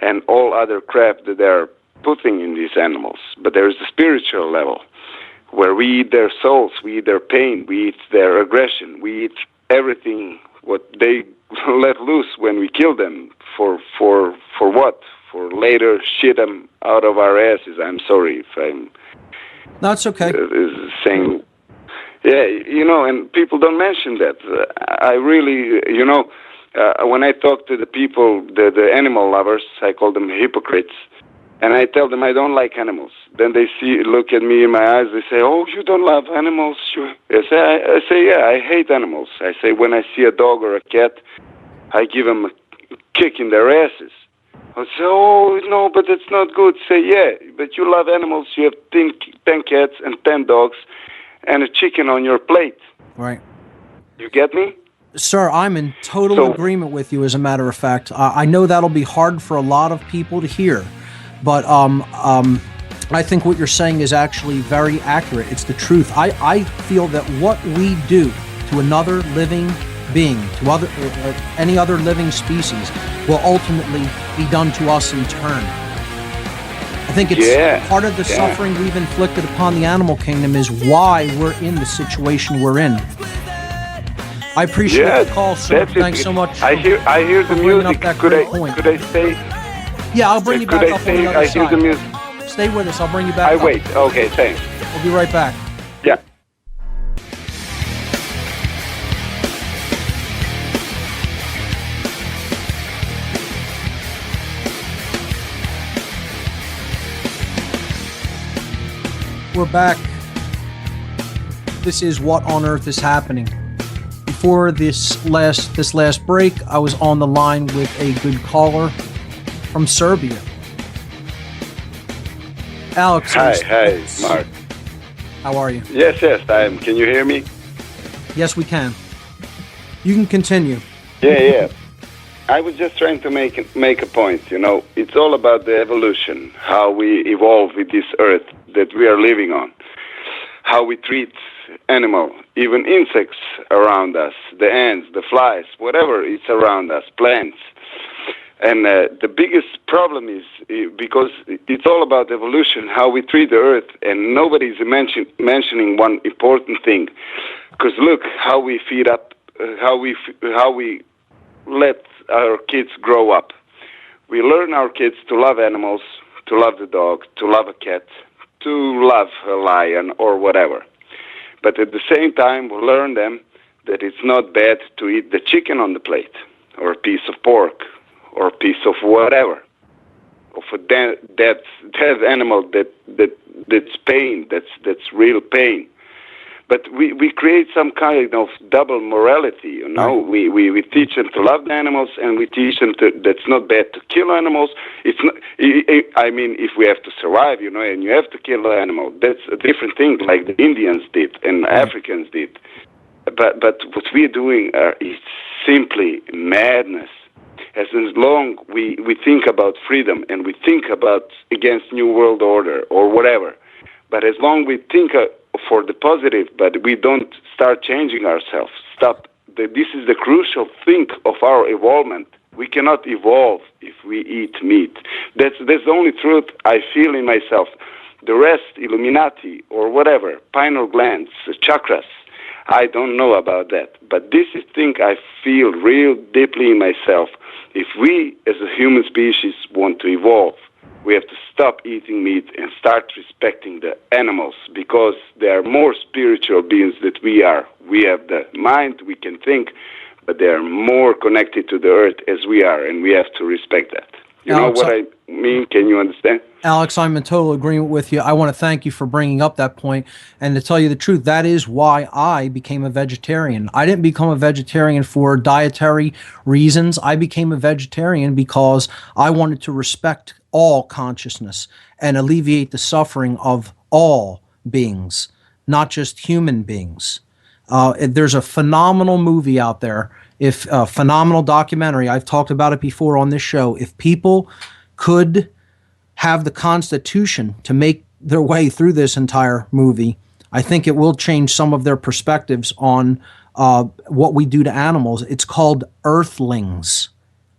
and all other crap that they're putting in these animals, but there's the spiritual level where we eat their souls, we eat their pain, we eat their aggression, we eat everything what they let loose when we kill them for what? For later shit them out of our asses. I'm sorry if I'm That's okay. Saying, and people don't mention that. I really, when I talk to the people, the animal lovers, I call them hypocrites. And I tell them I don't like animals. Then they look at me in my eyes. They say, "Oh, you don't love animals?" I say, "Yeah, I hate animals." I say, when I see a dog or a cat, I give them a kick in their asses. I say, "Oh, no, but it's not good." Say, "Yeah, but you love animals. You have 10 cats and 10 dogs, and a chicken on your plate." Right. You get me? Sir, I'm in total agreement with you. As a matter of fact, I know that'll be hard for a lot of people to hear. But I think what you're saying is actually very accurate. It's the truth. I feel that what we do to another living being, to any other living species, will ultimately be done to us in turn. I think it's part of the suffering we've inflicted upon the animal kingdom is why we're in the situation we're in. I appreciate the call, sir. Thanks so much. I hear the music. That Could point. I say? Yeah, I'll bring you Could back I up on the stay? other I hear the side. music. Stay with us. I'll bring you back I up. wait. Okay, thanks. We'll be right back. Yeah. We're back. This is What on Earth is Happening. Before this last break, I was on the line with a good caller from Serbia. Alex. Hi, Mark. How are you? Yes, I am. Can you hear me? Yes, we can. You can continue. Yeah. I was just trying to make a point. You know, it's all about the evolution, how we evolve with this earth that we are living on, how we treat animal, even insects around us, the ants, the flies, whatever is around us, plants. And the biggest problem is because it's all about evolution, how we treat the earth, and nobody's mentioning one important thing. Because look how we feed up, how we let our kids grow up. We learn our kids to love animals, to love the dog, to love a cat, to love a lion or whatever. But at the same time, we learn them that it's not bad to eat the chicken on the plate, or a piece of pork, or a piece of whatever, of a dead animal that's pain, that's real pain. But we create some kind of double morality, you know. We teach them to love the animals, and we teach them that's not bad to kill animals. It's not. I mean, if we have to survive, you know, and you have to kill an animal, that's a different thing, like the Indians did and Africans did. But what we're doing is simply madness. As long we think about freedom and we think about against New World Order or whatever, but as long we think for the positive, but we don't start changing ourselves. This is the crucial thing of our evolvement. We cannot evolve if we eat meat. That's the only truth I feel in myself. The rest, Illuminati or whatever, pineal glands, chakras, I don't know about that. But this is thing I feel real deeply in myself. If we as a human species want to evolve, we have to stop eating meat and start respecting the animals, because they are more spiritual beings than we are. We have the mind, we can think, but they are more connected to the earth as we are, and we have to respect that. You Alex, know what I mean? Can you understand? Alex, I'm in total agreement with you. I want to thank you for bringing up that point. And to tell you the truth, that is why I became a vegetarian. I didn't become a vegetarian for dietary reasons. I became a vegetarian because I wanted to respect all consciousness and alleviate the suffering of all beings, not just human beings. There's a phenomenal movie out there, phenomenal documentary. I've talked about it before on this show. If people could have the Constitution to make their way through this entire movie, I think it will change some of their perspectives on what we do to animals. It's called Earthlings.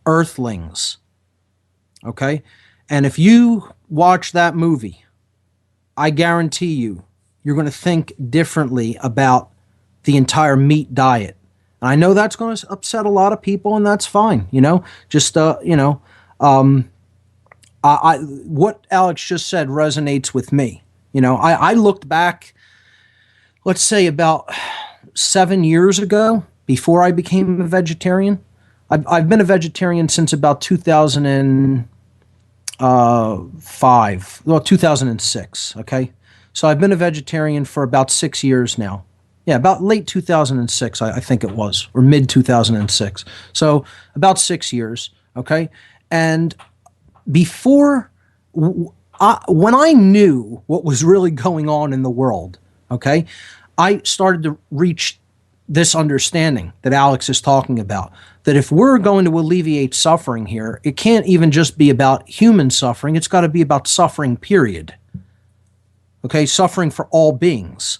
Earthlings. Okay? And if you watch that movie, I guarantee you're going to think differently about the entire meat diet. And I know that's going to upset a lot of people, and that's fine. You know, just what Alex just said resonates with me. You know, I looked back, let's say about 7 years ago, before I became a vegetarian. I've been a vegetarian since about 2006. Okay, so I've been a vegetarian for about 6 years now. Yeah, about late 2006, I think it was, or mid 2006. So about 6 years, okay? And before, when I knew what was really going on in the world, okay, I started to reach this understanding that Alex is talking about, that if we're going to alleviate suffering here, it can't even just be about human suffering, it's got to be about suffering, period. Okay, suffering for all beings.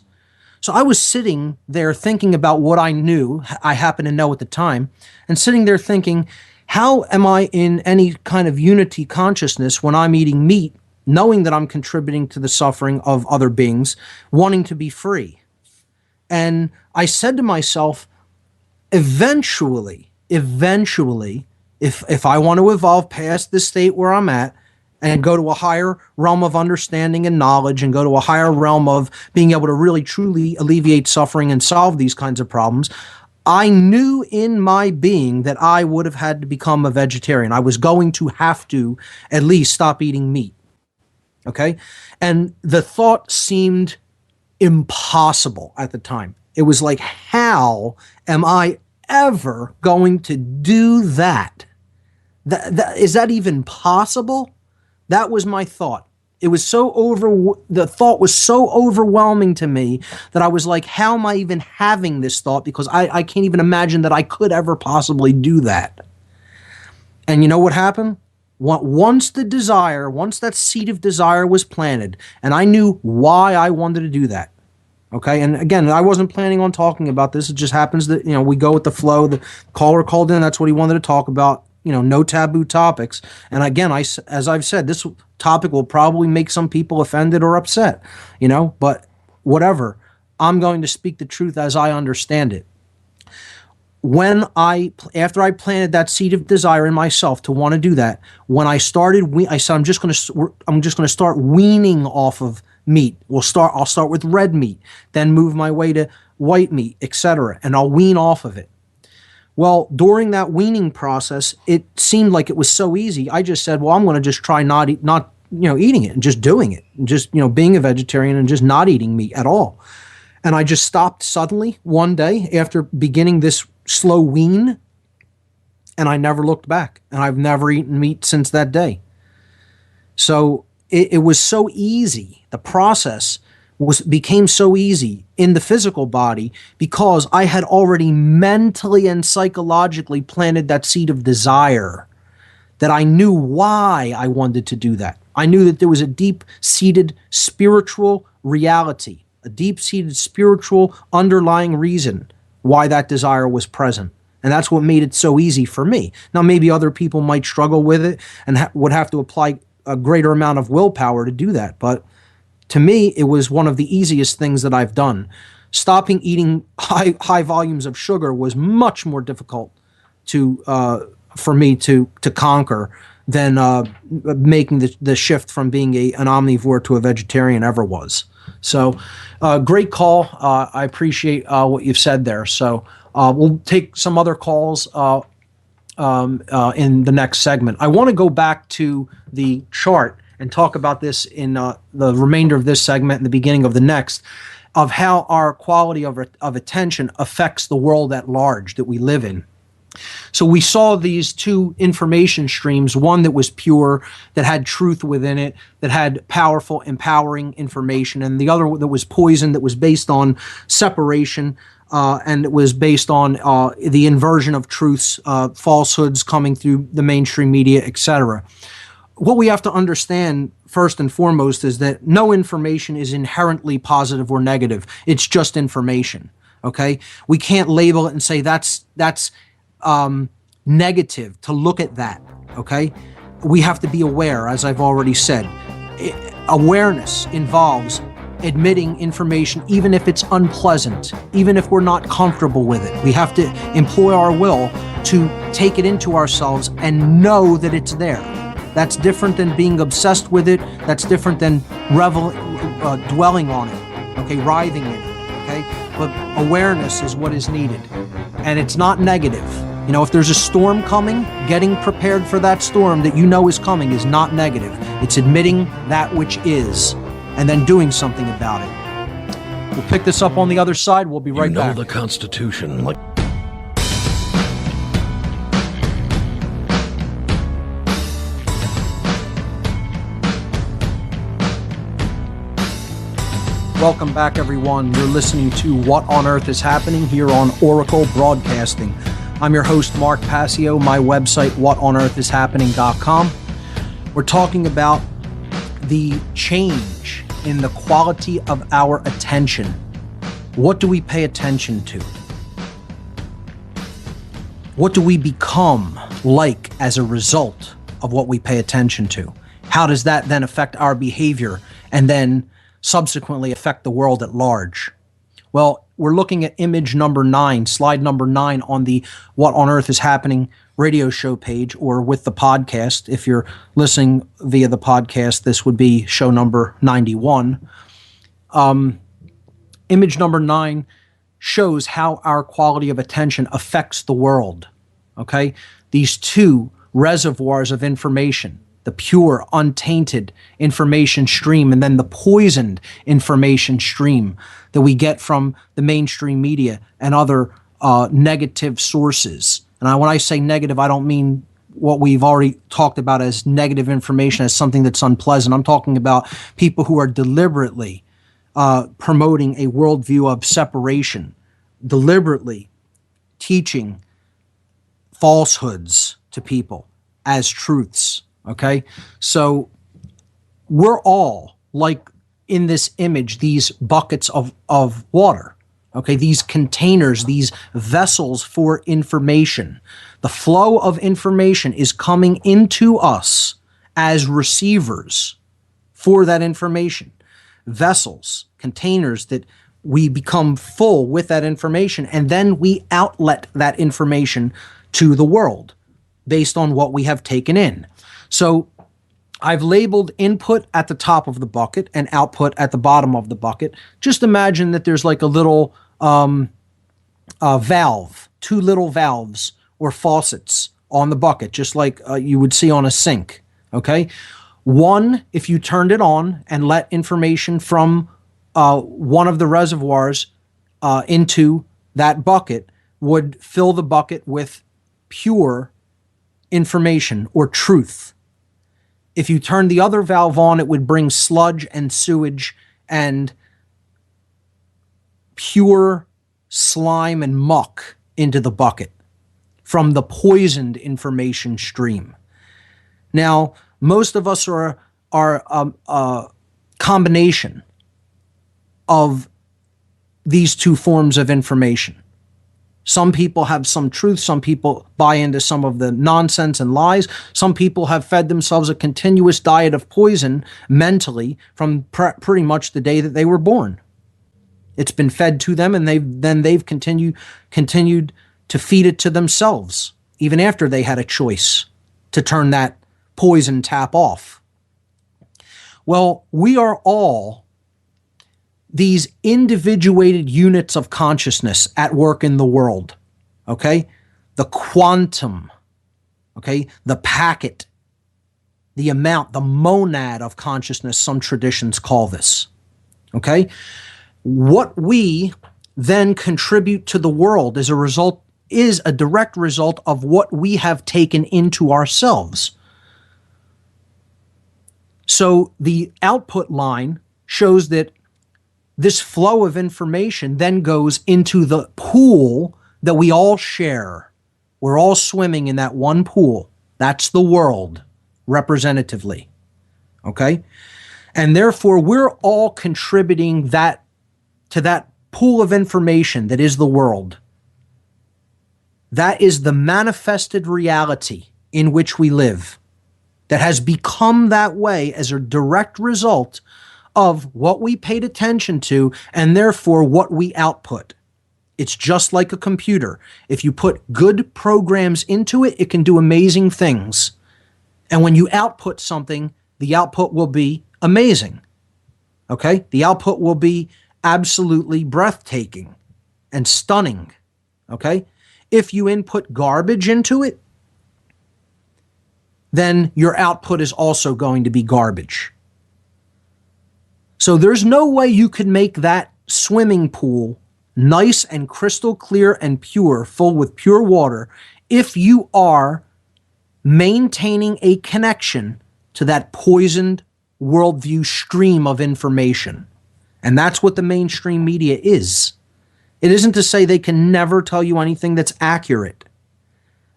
So I was sitting there thinking about what I knew, I happened to know at the time, and sitting there thinking, how am I in any kind of unity consciousness when I'm eating meat, knowing that I'm contributing to the suffering of other beings, wanting to be free? And I said to myself, eventually, If I want to evolve past this state where I'm at and go to a higher realm of understanding and knowledge and go to a higher realm of being able to really truly alleviate suffering and solve these kinds of problems, I knew in my being that I would have had to become a vegetarian. I was going to have to at least stop eating meat. Okay? And the thought seemed impossible at the time. It was like, how am I ever going to do that? Is that even possible? That was my thought. It was the thought was so overwhelming to me that I was like, how am I even having this thought? Because I can't even imagine that I could ever possibly do that. And you know what happened? Once that seed of desire was planted, and I knew why I wanted to do that. Okay. And again, I wasn't planning on talking about this. It just happens that, we go with the flow. The caller called in. That's what he wanted to talk about. No taboo topics. And again, as I've said, this topic will probably make some people offended or upset, but whatever. I'm going to speak the truth as I understand it. After I planted that seed of desire in myself to want to do that, when I started, I said, I'm just going to start weaning off of meat. I'll start with red meat, then move my way to white meat, etc. And I'll wean off of it. Well, during that weaning process, it seemed like it was so easy. I just said, well, I'm going to just try not eating it and just doing it, and just, being a vegetarian and just not eating meat at all. And I just stopped suddenly one day after beginning this slow wean, and I never looked back. And I've never eaten meat since that day. So it was so easy. The process became so easy in the physical body because I had already mentally and psychologically planted that seed of desire, that I knew why I wanted to do that. I knew that there was a deep-seated spiritual reality, a deep-seated spiritual underlying reason why that desire was present. And that's what made it so easy for me. Now, maybe other people might struggle with it and would have to apply a greater amount of willpower to do that. But to me, it was one of the easiest things that I've done. Stopping eating high volumes of sugar was much more difficult for me to conquer than making the shift from being an omnivore to a vegetarian ever was. So, great call. I appreciate what you've said there. So we'll take some other calls in the next segment. I want to go back to the chart and talk about this in the remainder of this segment and the beginning of the next, of how our quality of attention affects the world at large that we live in. So we saw these two information streams, one that was pure, that had truth within it, that had powerful, empowering information, and the other that was poison, that was based on separation, and it was based on the inversion of truths, falsehoods coming through the mainstream media, etc. What we have to understand first and foremost is that no information is inherently positive or negative. It's just information. Okay, we can't label it and say that's negative to look at that. Okay, we have to be aware, as I've already said. Awareness involves admitting information, even if it's unpleasant, even if we're not comfortable with it. We have to employ our will to take it into ourselves and know that it's there. That's different than being obsessed with it. That's different than dwelling on it, okay, writhing in it, okay? But awareness is what is needed, and it's not negative. If there's a storm coming, getting prepared for that storm that is coming is not negative. It's admitting that which is, and then doing something about it. We'll pick this up on the other side. We'll be right back. The Constitution like... Welcome back, everyone. You're listening to What on Earth is Happening here on Oracle Broadcasting. I'm your host, Mark Passio. My website, whatonearthishappening.com. We're talking about the change in the quality of our attention. What do we pay attention to? What do we become like as a result of what we pay attention to? How does that then affect our behavior and then subsequently affect the world at large? Well, we're looking at image number 9, slide number 9 on the What on Earth is Happening radio show page or with the podcast. If you're listening via the podcast, this would be show number 91. Image number 9 shows how our quality of attention affects the world. Okay? These two reservoirs of information, the pure, untainted information stream, and then the poisoned information stream that we get from the mainstream media and other negative sources. And when I say negative, I don't mean what we've already talked about as negative information, as something that's unpleasant. I'm talking about people who are deliberately promoting a worldview of separation, deliberately teaching falsehoods to people as truths. Okay? So we're all, like in this image, these buckets of water. Okay, these containers, these vessels for information. The flow of information is coming into us as receivers for that information. Vessels, containers that we become full with that information, and then we outlet that information to the world based on what we have taken in. So I've labeled input at the top of the bucket and output at the bottom of the bucket. Just imagine that there's like a little valve, two little valves or faucets on the bucket, just like you would see on a sink. Okay. One, if you turned it on and let information from one of the reservoirs into that bucket, would fill the bucket with pure information or truth. If you turned the other valve on, it would bring sludge and sewage and pure slime and muck into the bucket from the poisoned information stream. Now, most of us are a combination of these two forms of information. Some people have some truth. Some people buy into some of the nonsense and lies. Some people have fed themselves a continuous diet of poison mentally from pretty much the day that they were born. It's been fed to them, and they've continued to feed it to themselves, even after they had a choice to turn that poison tap off. Well, we are all these individuated units of consciousness at work in the world, okay? The quantum, okay? The packet, the amount, the monad of consciousness, some traditions call this, okay? What we then contribute to the world is a direct result of what we have taken into ourselves. So the output line shows that this flow of information then goes into the pool that we all share. We're all swimming in that one pool. That's the world, representatively. Okay? And therefore, we're all contributing that to that pool of information that is the world. That is the manifested reality in which we live, that has become that way as a direct result of what we paid attention to, and therefore what we output. It's just like a computer. If you put good programs into it, it can do amazing things. And when you output something, the output will be amazing. Okay? The output will be absolutely breathtaking and stunning. Okay? If you input garbage into it, then your output is also going to be garbage. So there's no way you could make that swimming pool nice and crystal clear and pure, full with pure water, if you are maintaining a connection to that poisoned worldview stream of information. And that's what the mainstream media is. It isn't to say they can never tell you anything that's accurate.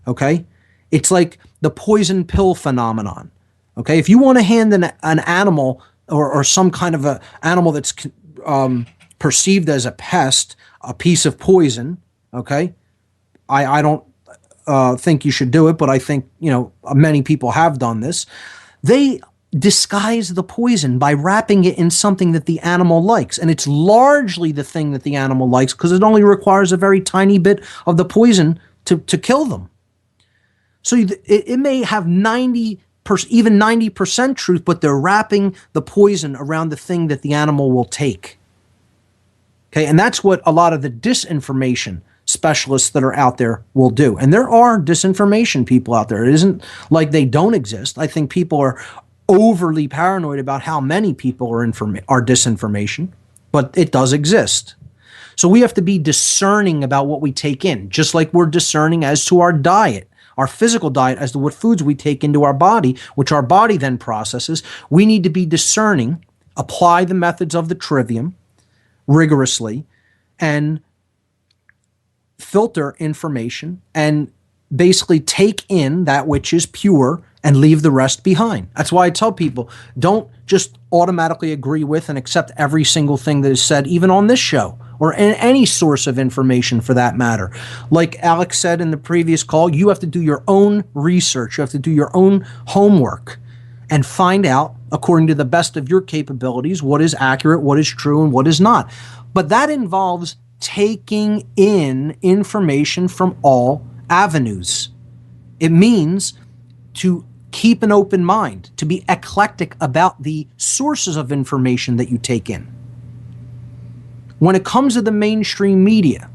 Okay? It's like the poison pill phenomenon. Okay? If you want to hand an animal or some kind of a animal that's perceived as a pest, a piece of poison, okay? I don't think you should do it, but I think, many people have done this. They disguise the poison by wrapping it in something that the animal likes. And it's largely the thing that the animal likes because it only requires a very tiny bit of the poison to kill them. So it may have even 90% truth, but they're wrapping the poison around the thing that the animal will take. Okay, and that's what a lot of the disinformation specialists that are out there will do. And there are disinformation people out there. It isn't like they don't exist. I think people are overly paranoid about how many people are disinformation, but it does exist. So we have to be discerning about what we take in, just like we're discerning as to our diet, our physical diet, as to what foods we take into our body, which our body then processes. We need to be discerning, apply the methods of the trivium rigorously, and filter information and basically take in that which is pure and leave the rest behind. That's why I tell people, don't just automatically agree with and accept every single thing that is said, even on this show or in any source of information for that matter. Like Alex said in the previous call, you have to do your own research. You have to do your own homework and find out, according to the best of your capabilities, what is accurate, what is true, and what is not. But that involves taking in information from all avenues. It means to keep an open mind, to be eclectic about the sources of information that you take in. When it comes to the mainstream media,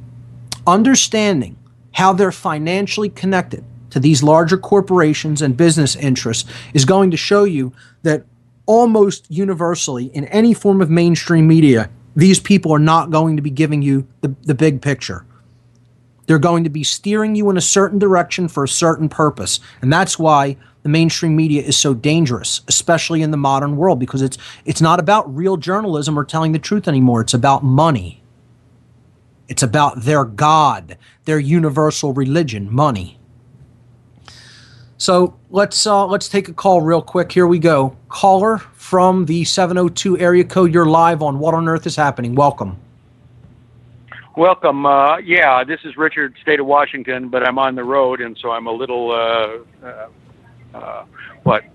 understanding how they're financially connected to these larger corporations and business interests is going to show you that almost universally in any form of mainstream media, these people are not going to be giving you the big picture. They're going to be steering you in a certain direction for a certain purpose. And that's why the mainstream media is so dangerous, especially in the modern world, because it's not about real journalism or telling the truth anymore. It's about money. It's about their God, their universal religion, money. So let's take a call real quick. Here we go. Caller from the 702 area code. You're live on What on Earth is Happening. Welcome. Welcome. Yeah, this is Richard, state of Washington, but I'm on the road, and so I'm a little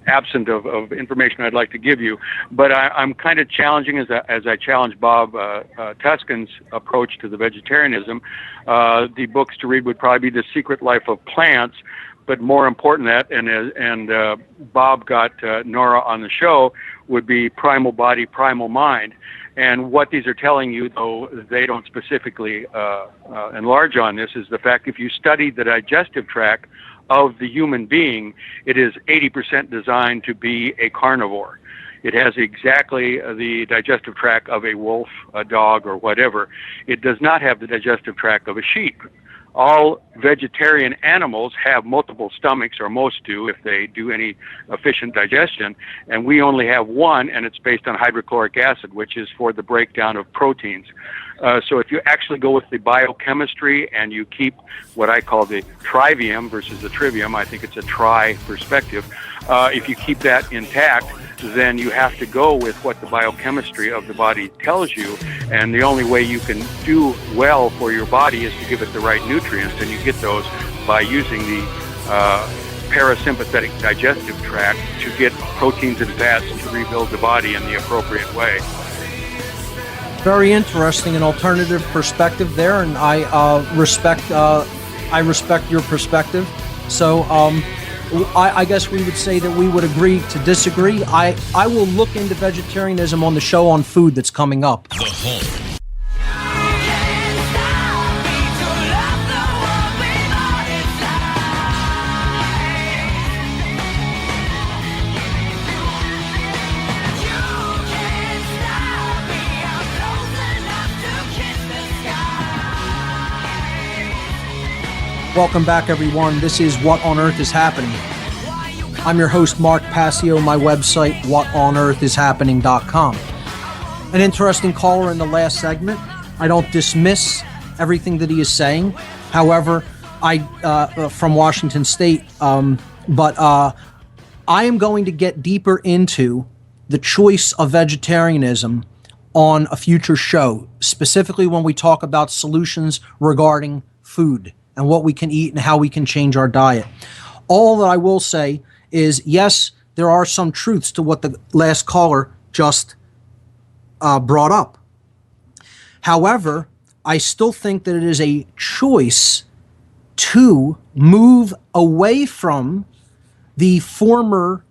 absent of information I'd like to give you. But I'm kind of challenging, as I challenge Bob Tuskin's approach to the vegetarianism. The books to read would probably be The Secret Life of Plants, but more important than that, and Bob got Nora on the show, would be Primal Body, Primal Mind. And what these are telling you, though they don't specifically enlarge on this, is the fact if you study the digestive tract of the human being, it is 80% designed to be a carnivore. It has exactly the digestive tract of a wolf, a dog, or whatever. It does not have the digestive tract of a sheep. All vegetarian animals have multiple stomachs, or most do if they do any efficient digestion, and we only have one, and it's based on hydrochloric acid, which is for the breakdown of proteins. So if you actually go with the biochemistry and you keep what I call the trivium versus the trivium, I think it's a tri perspective, if you keep that intact, then you have to go with what the biochemistry of the body tells you, and the only way you can do well for your body is to give it the right nutrients, and you get those by using the parasympathetic digestive tract to get proteins and fats to rebuild the body in the appropriate way. Very interesting, an alternative perspective there, and I respect your perspective. So I guess we would say that we would agree to disagree. I will look into vegetarianism on the show on food that's coming up. The Home. Welcome back, everyone. This is What on Earth is Happening. I'm your host, Mark Passio. My website, whatonearthishappening.com. An interesting caller in the last segment. I don't dismiss everything that he is saying. However, from Washington State, but I am going to get deeper into the choice of vegetarianism on a future show, specifically when we talk about solutions regarding food and what we can eat and how we can change our diet. All that I will say is, yes, there are some truths to what the last caller just brought up. However, I still think that it is a choice to move away from the former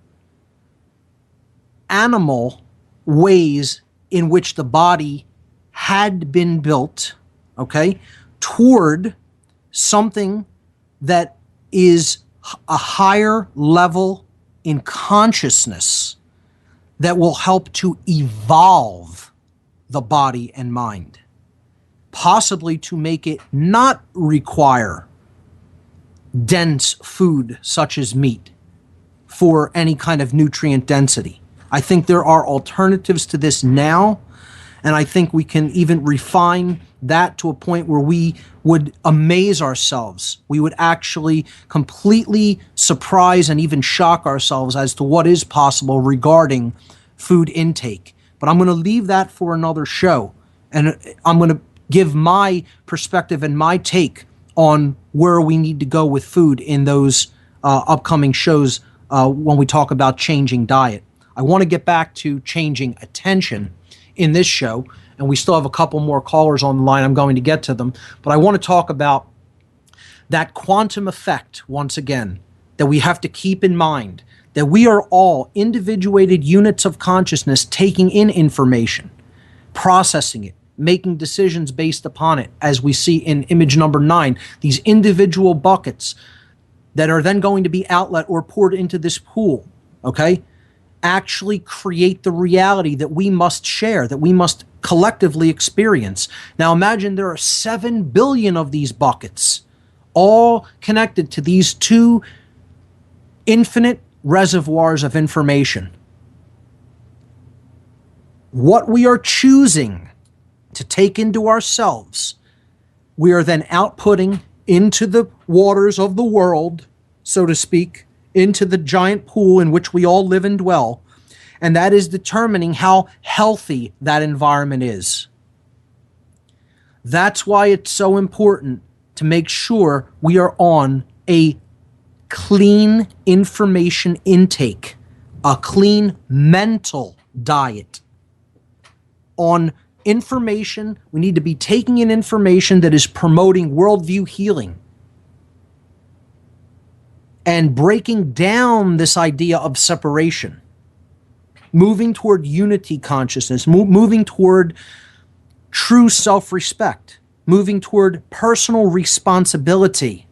animal ways in which the body had been built, okay, toward something that is a higher level in consciousness that will help to evolve the body and mind, possibly to make it not require dense food such as meat for any kind of nutrient density. I think there are alternatives to this now, and I think we can even refine that to a point where we would amaze ourselves. We would actually completely surprise and even shock ourselves as to what is possible regarding food intake. But I'm going to leave that for another show, and I'm going to give my perspective and my take on where we need to go with food in those upcoming shows when we talk about changing diet. I want to get back to changing attention in this show, and we still have a couple more callers on the line. I'm going to get to them, but I want to talk about that quantum effect once again, that we have to keep in mind, that we are all individuated units of consciousness taking in information, processing it, making decisions based upon it, as we see in image number 9, these individual buckets that are then going to be outlet or poured into this pool, okay, actually create the reality that we must share, that we must collectively experience. Now imagine there are 7 billion of these buckets, all connected to these 2 infinite reservoirs of information. What we are choosing to take into ourselves, we are then outputting into the waters of the world, so to speak, into the giant pool in which we all live and dwell, and that is determining how healthy that environment is. That's why it's so important to make sure we are on a clean information intake, a clean mental diet. On information, we need to be taking in information that is promoting worldview healing and breaking down this idea of separation, moving toward unity consciousness, moving toward true self-respect, moving toward personal responsibility,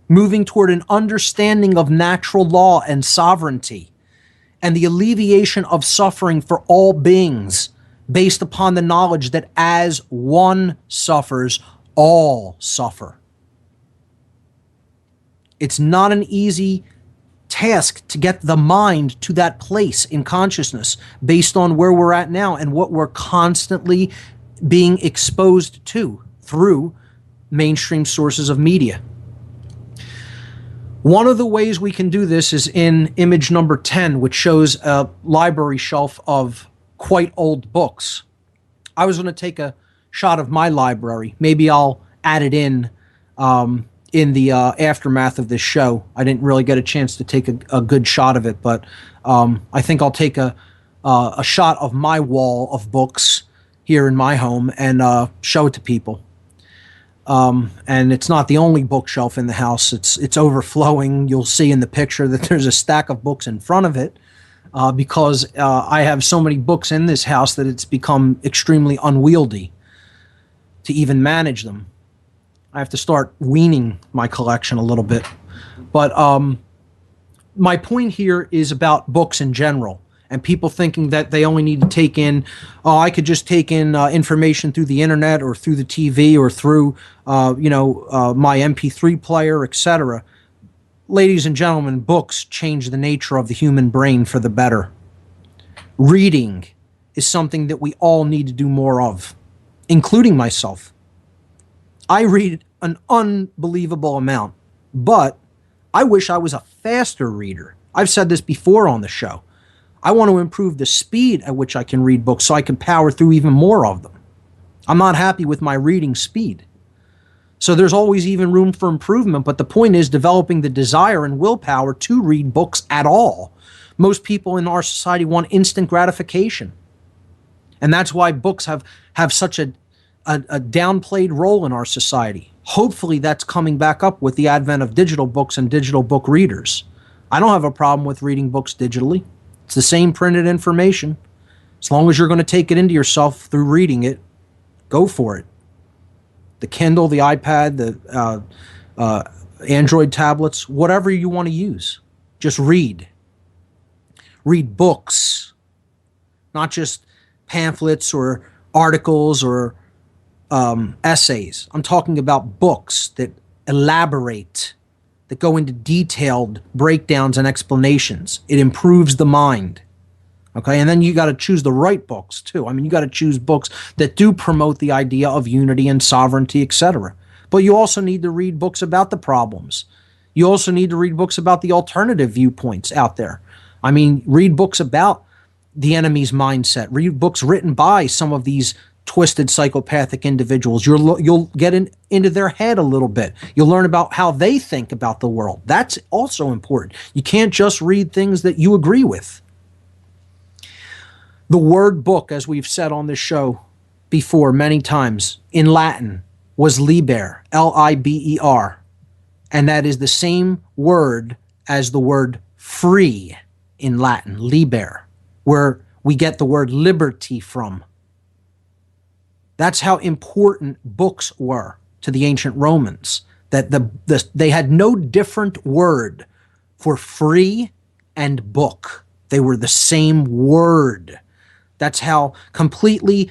moving toward an understanding of natural law and sovereignty, and the alleviation of suffering for all beings based upon the knowledge that as one suffers, all suffer. It's not an easy task to get the mind to that place in consciousness based on where we're at now and what we're constantly being exposed to through mainstream sources of media. One of the ways we can do this is in image number 10, which shows a library shelf of quite old books. I was going to take a shot of my library. Maybe I'll add it in the aftermath of this show. I didn't really get a chance to take a good shot of it, but I think I'll take a shot of my wall of books here in my home and show it to people. And it's not the only bookshelf in the house. It's overflowing. You'll see in the picture that there's a stack of books in front of it because I have so many books in this house that it's become extremely unwieldy to even manage them. I have to start weaning my collection a little bit. But my point here is about books in general and people thinking that they only need to take in, I could just take in information through the internet or through the TV or through, my MP3 player, etc. Ladies and gentlemen, books change the nature of the human brain for the better. Reading is something that we all need to do more of, including myself. I read an unbelievable amount, but I wish I was a faster reader. I've said this before on the show. I want to improve the speed at which I can read books so I can power through even more of them. I'm not happy with my reading speed. So there's always even room for improvement, but the point is developing the desire and willpower to read books at all. Most people in our society want instant gratification. And that's why books have such a downplayed role in our society. Hopefully that's coming back up with the advent of digital books and digital book readers. I don't have a problem with reading books digitally. It's the same printed information. As long as you're going to take it into yourself through reading it, go for it. The Kindle, the iPad, the Android tablets, whatever you want to use. Just read. Read books, not just pamphlets or articles or essays. I'm talking about books that elaborate, that go into detailed breakdowns and explanations. It improves the mind. Okay, and then you got to choose the right books too. I mean, you got to choose books that do promote the idea of unity and sovereignty, etc. But you also need to read books about the problems. You also need to read books about the alternative viewpoints out there. I mean, read books about the enemy's mindset. Read books written by some of these twisted psychopathic individuals. You'll get into their head a little bit. You'll learn about how they think about the world. That's also important. You can't just read things that you agree with. The word book, as we've said on this show before many times, in Latin was liber, L-I-B-E-R. And that is the same word as the word free in Latin, liber, where we get the word liberty from. That's how important books were to the ancient Romans, that they had no different word for free and book. They were the same word. That's how completely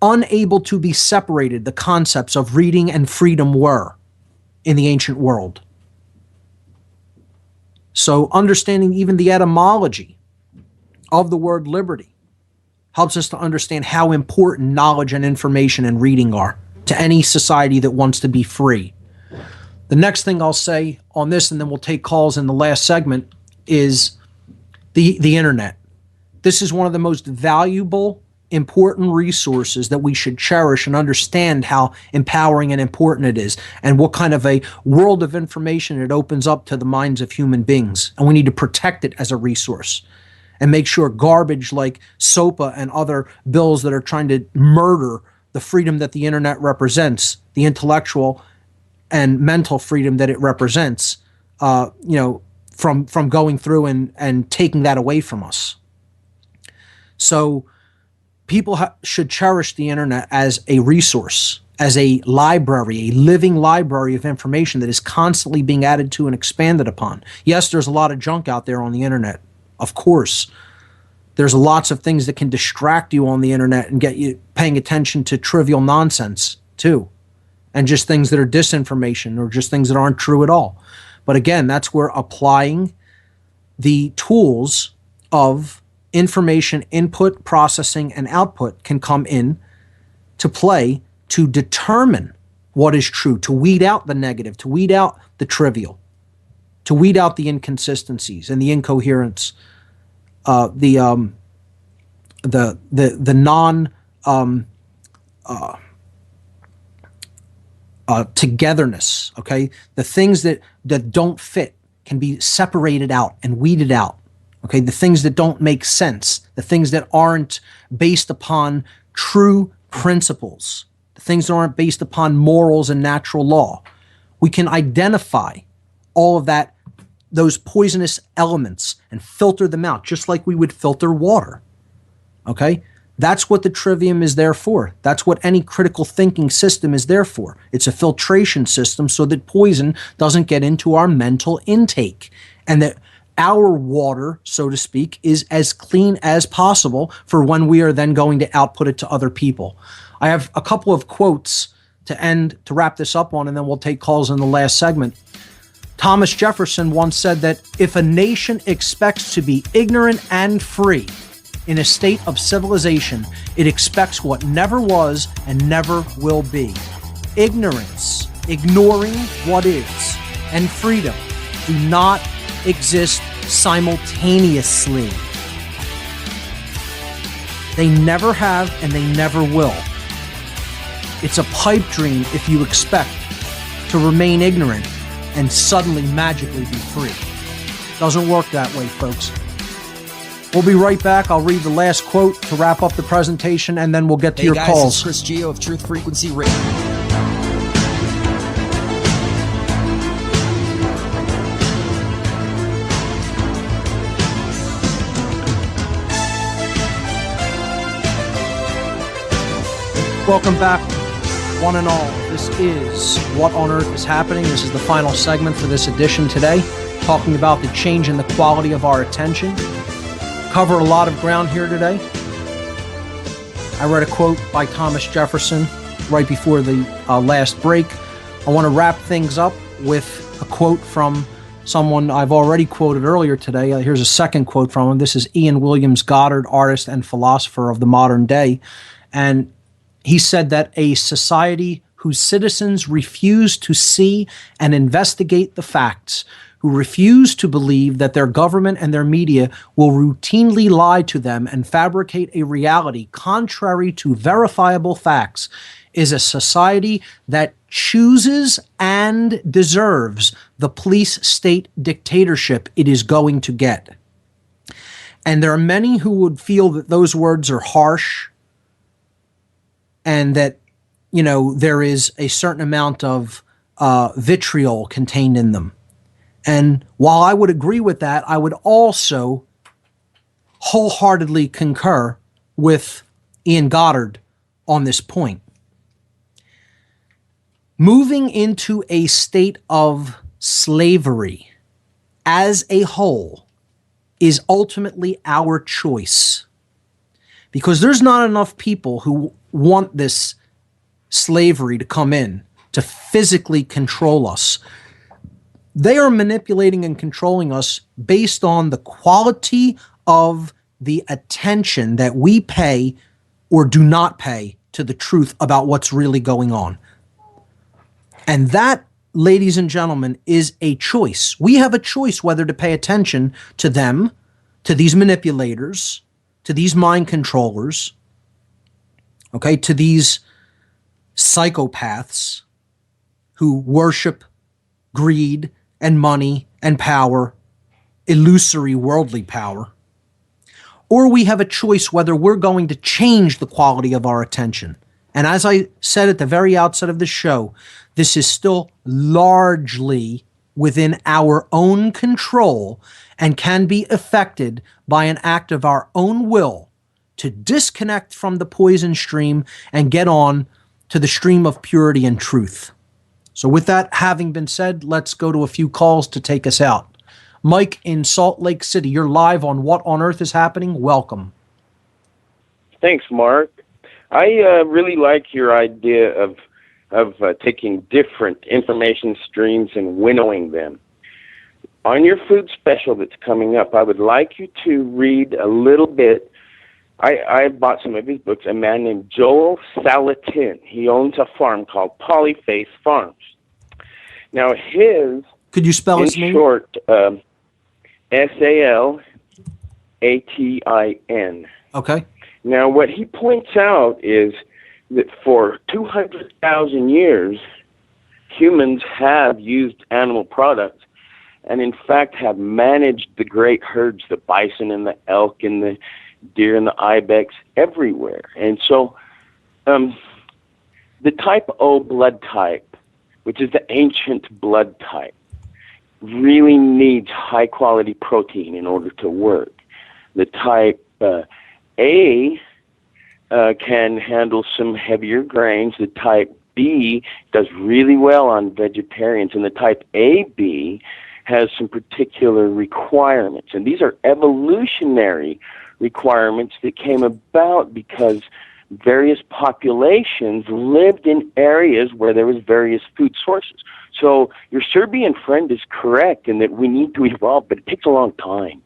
unable to be separated the concepts of reading and freedom were in the ancient world. So understanding even the etymology of the word liberty helps us to understand how important knowledge and information and reading are to any society that wants to be free. The next thing I'll say on this, and then we'll take calls in the last segment, is the internet. This is one of the most valuable, important resources that we should cherish and understand how empowering and important it is and what kind of a world of information it opens up to the minds of human beings. And we need to protect it as a resource and make sure garbage like SOPA and other bills that are trying to murder the freedom that the internet represents, the intellectual and mental freedom that it represents, from going through and taking that away from us. So people should cherish the internet as a resource, as a library, a living library of information that is constantly being added to and expanded upon. Yes, there's a lot of junk out there on the internet. Of course, there's lots of things that can distract you on the internet and get you paying attention to trivial nonsense too, and just things that are disinformation or just things that aren't true at all. But again, that's where applying the tools of information input, processing, and output can come in to play to determine what is true, to weed out the negative, to weed out the trivial, to weed out the inconsistencies and the incoherence, the non togetherness. Okay, the things that don't fit can be separated out and weeded out. Okay, the things that don't make sense, the things that aren't based upon true principles, the things that aren't based upon morals and natural law. We can identify all of that, those poisonous elements, and filter them out, just like we would filter water. Okay? That's what the trivium is there for. That's what any critical thinking system is there for. It's a filtration system so that poison doesn't get into our mental intake, and that our water, so to speak, is as clean as possible for when we are then going to output it to other people. I have a couple of quotes to wrap this up on, and then we'll take calls in the last segment. Thomas Jefferson once said that if a nation expects to be ignorant and free in a state of civilization, it expects what never was and never will be. Ignorance, ignoring what is, and freedom do not exist simultaneously. They never have and they never will. It's a pipe dream if you expect to remain ignorant and suddenly magically be free. Doesn't work that way, folks. We'll be right back. I'll read the last quote to wrap up the presentation, and then we'll get to your calls. Hey guys, it's Chris Gio of Truth Frequency Radio. Welcome back, one and all. This is What on Earth is Happening. This is the final segment for this edition today, talking about the change in the quality of our attention. Cover a lot of ground here today. I read a quote by Thomas Jefferson right before the last break. I want to wrap things up with a quote from someone I've already quoted earlier today. Here's a second quote from him. This is Ian Williams Goddard, artist and philosopher of the modern day. And he said that a society whose citizens refuse to see and investigate the facts, who refuse to believe that their government and their media will routinely lie to them and fabricate a reality contrary to verifiable facts, is a society that chooses and deserves the police state dictatorship it is going to get. And there are many who would feel that those words are harsh and that, you know, there is a certain amount of vitriol contained in them. And while I would agree with that, I would also wholeheartedly concur with Ian Goddard on this point. Moving into a state of slavery as a whole is ultimately our choice, because there's not enough people who want this slavery to come in to physically control us. They are manipulating and controlling us based on the quality of the attention that we pay or do not pay to the truth about what's really going on. And that, ladies and gentlemen, is a choice. We have a choice whether to pay attention to them, to these manipulators, to these mind controllers, okay, to these psychopaths who worship greed and money and power, illusory worldly power. Or we have a choice whether we're going to change the quality of our attention. And as I said at the very outset of the show, this is still largely within our own control and can be affected by an act of our own will to disconnect from the poison stream and get on to the stream of purity and truth. So with that having been said, let's go to a few calls to take us out. Mike in Salt Lake City, you're live on What on Earth is Happening. Welcome. Thanks, Mark. I really like your idea of taking different information streams and winnowing them. On your food special that's coming up, I would like you to read a little bit. I bought some of his books. A man named Joel Salatin. He owns a farm called Polyface Farms. Now his, could you spell his name? In short, Salatin. Okay. Now, what he points out is that for 200,000 years, humans have used animal products and, in fact, have managed the great herds, the bison and the elk and the deer and the ibex everywhere. And so the type O blood type, which is the ancient blood type, really needs high-quality protein in order to work. The type A can handle some heavier grains. The type B does really well on vegetarians, and the type AB has some particular requirements. And these are evolutionary requirements that came about because various populations lived in areas where there was various food sources. So your Serbian friend is correct in that we need to evolve, but it takes a long time.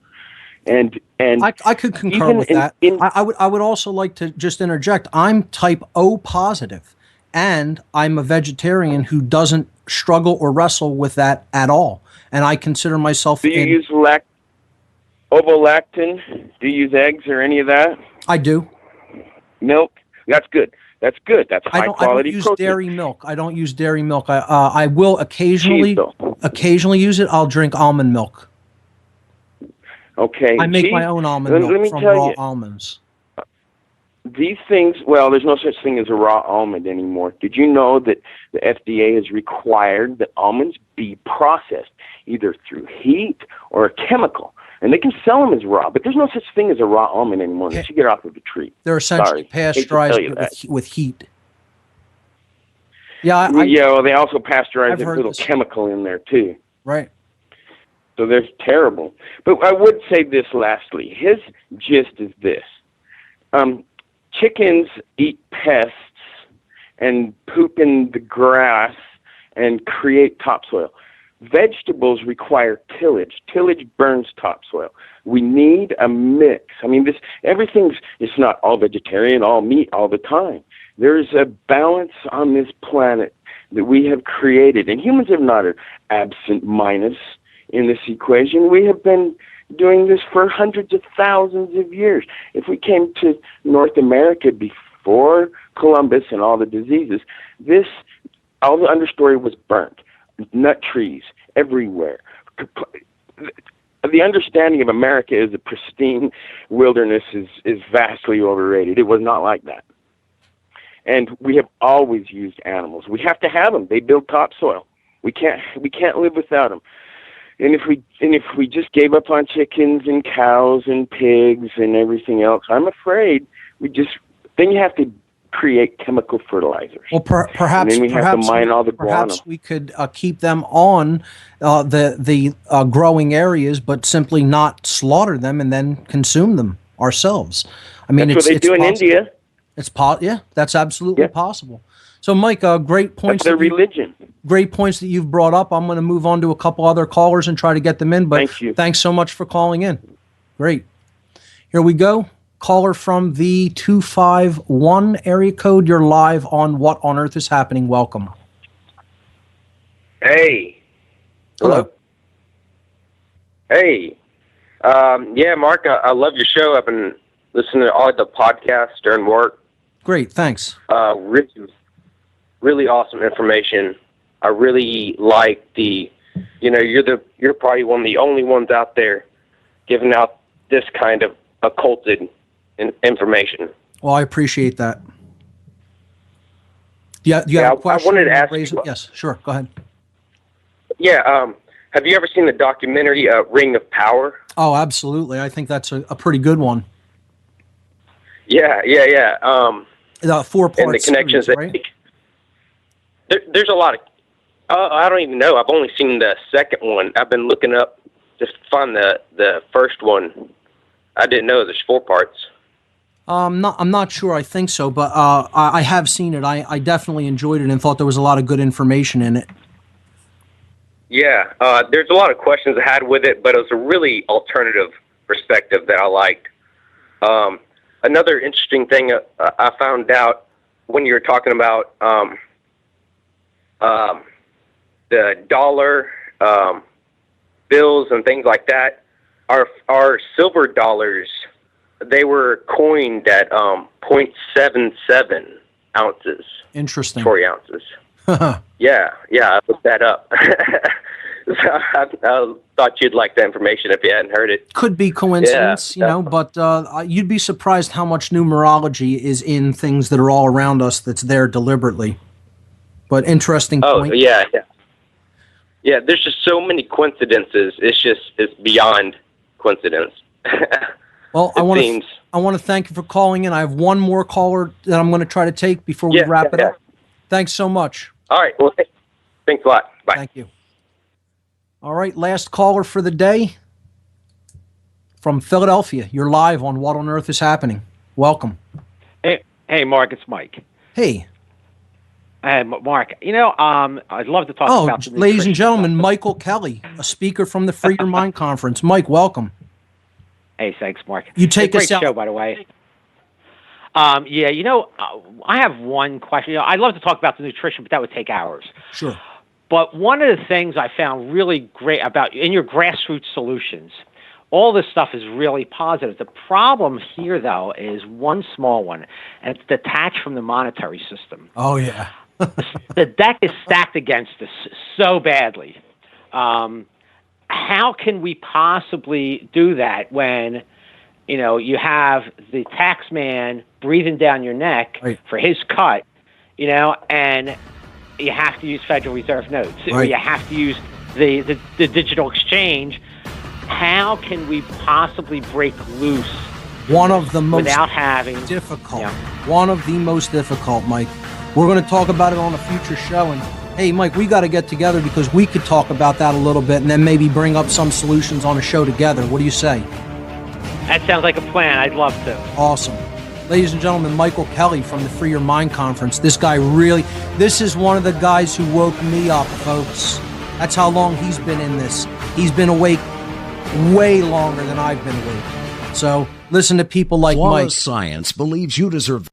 And I could concur with that. I would also like to just interject. I'm type O positive, and I'm a vegetarian who doesn't struggle or wrestle with that at all. And I consider myself. Do you use ovolactin? Do you use eggs or any of that? I do. Milk? That's good. That's good. That's high quality protein. I don't use dairy milk. I don't use dairy milk. I will occasionally use it. I'll drink almond milk. Okay. I make my own almond milk from raw almonds. These things, well, there's no such thing as a raw almond anymore. Did you know that the FDA has required that almonds be processed either through heat or a chemical? And they can sell them as raw, but there's no such thing as a raw almond anymore unless you get off of the tree. They're essentially pasteurized with heat. Yeah, they also pasteurize I've a heard little this. chemical in there too. Right. So they're terrible. But I would say this lastly. His gist is this. Chickens eat pests and poop in the grass and create topsoil. Vegetables require tillage. Tillage burns topsoil. We need a mix. I mean, it's not all vegetarian, all meat all the time. There's a balance on this planet that we have created. And humans are not an absent minus in this equation. We have been doing this for hundreds of thousands of years. If we came to North America before Columbus and all the diseases, all the understory was burnt. Nut trees everywhere. The understanding of America as a pristine wilderness is vastly overrated. It was not like that. And we have always used animals. We have to have them. They build topsoil. We can't live without them. And if we just gave up on chickens and cows and pigs and everything else, I'm afraid then you have to create chemical fertilizers. Well, perhaps and then we have to mine all the guano. Perhaps we could keep them on the growing areas, but simply not slaughter them and then consume them ourselves. I mean, that's what they do in India. Yeah, that's absolutely possible. So, Mike, great points. That's their religion. Great points that you've brought up. I'm going to move on to a couple other callers and try to get them in. But thank you. Thanks so much for calling in. Great. Here we go. Caller from the 251 area code. You're live on What on Earth is Happening. Welcome. Hey. Hello. Hey. Yeah, Mark, I love your show. I've been listening to all the podcasts during work. Great, thanks. Really awesome information. I really like you're probably one of the only ones out there giving out this kind of occulted information. Well, I appreciate that. You have a question? I wanted to ask you. Yes, sure. Go ahead. Yeah. Have you ever seen the documentary Ring of Power? Oh, absolutely. I think that's a pretty good one. Yeah. The 4-part and the connections series, right? There's a lot of. I don't even know. I've only seen the second one. I've been looking up just to find the first one. I didn't know there's 4 parts. I'm not sure. I think so, but I have seen it. I definitely enjoyed it and thought there was a lot of good information in it. Yeah, there's a lot of questions I had with it, but it was a really alternative perspective that I liked. Another interesting thing I found out when you were talking about the dollar bills and things like that, our silver dollars, they were coined at 0.77 ounces. Interesting. Troy ounces. Yeah, I looked that up. So I thought you'd like the information if you hadn't heard it. Could be coincidence, but you'd be surprised how much numerology is in things that are all around us that's there deliberately. But interesting point. Oh, yeah. Yeah, there's just so many coincidences. It's beyond coincidence. Well, I want to thank you for calling in. I have one more caller that I'm going to try to take before we wrap it up. Thanks so much. All right. Well, thanks a lot. Bye. Thank you. All right, last caller for the day from Philadelphia. You're live on What on Earth is Happening. Welcome. Hey, Mark, it's Mike. Hey. Mark, I'd love to talk about the ladies and gentlemen, Michael Kelly, a speaker from the Free Your Mind Conference. Mike, welcome. Hey, thanks, Mark. You take us out. Great show, by the way. I have one question. I'd love to talk about the nutrition, but that would take hours. Sure. But one of the things I found really great about in your grassroots solutions, all this stuff is really positive. The problem here, though, is one small one, and it's detached from the monetary system. Oh, yeah. The deck is stacked against us so badly. How can we possibly do that when, you have the tax man breathing down your neck for his cut, and you have to use Federal Reserve notes, or you have to use the digital exchange. How can we possibly break loose One of the most without having difficult. Yeah. One of the most difficult, Mike. We're going to talk about it on a future show. And hey, Mike, we got to get together because we could talk about that a little bit and then maybe bring up some solutions on a show together. What do you say? That sounds like a plan. I'd love to. Awesome. Ladies and gentlemen, Michael Kelly from the Free Your Mind Conference. This is one of the guys who woke me up, folks. That's how long he's been in this. He's been awake way longer than I've been awake. So listen to people like Flawless Mike. Science believes you deserve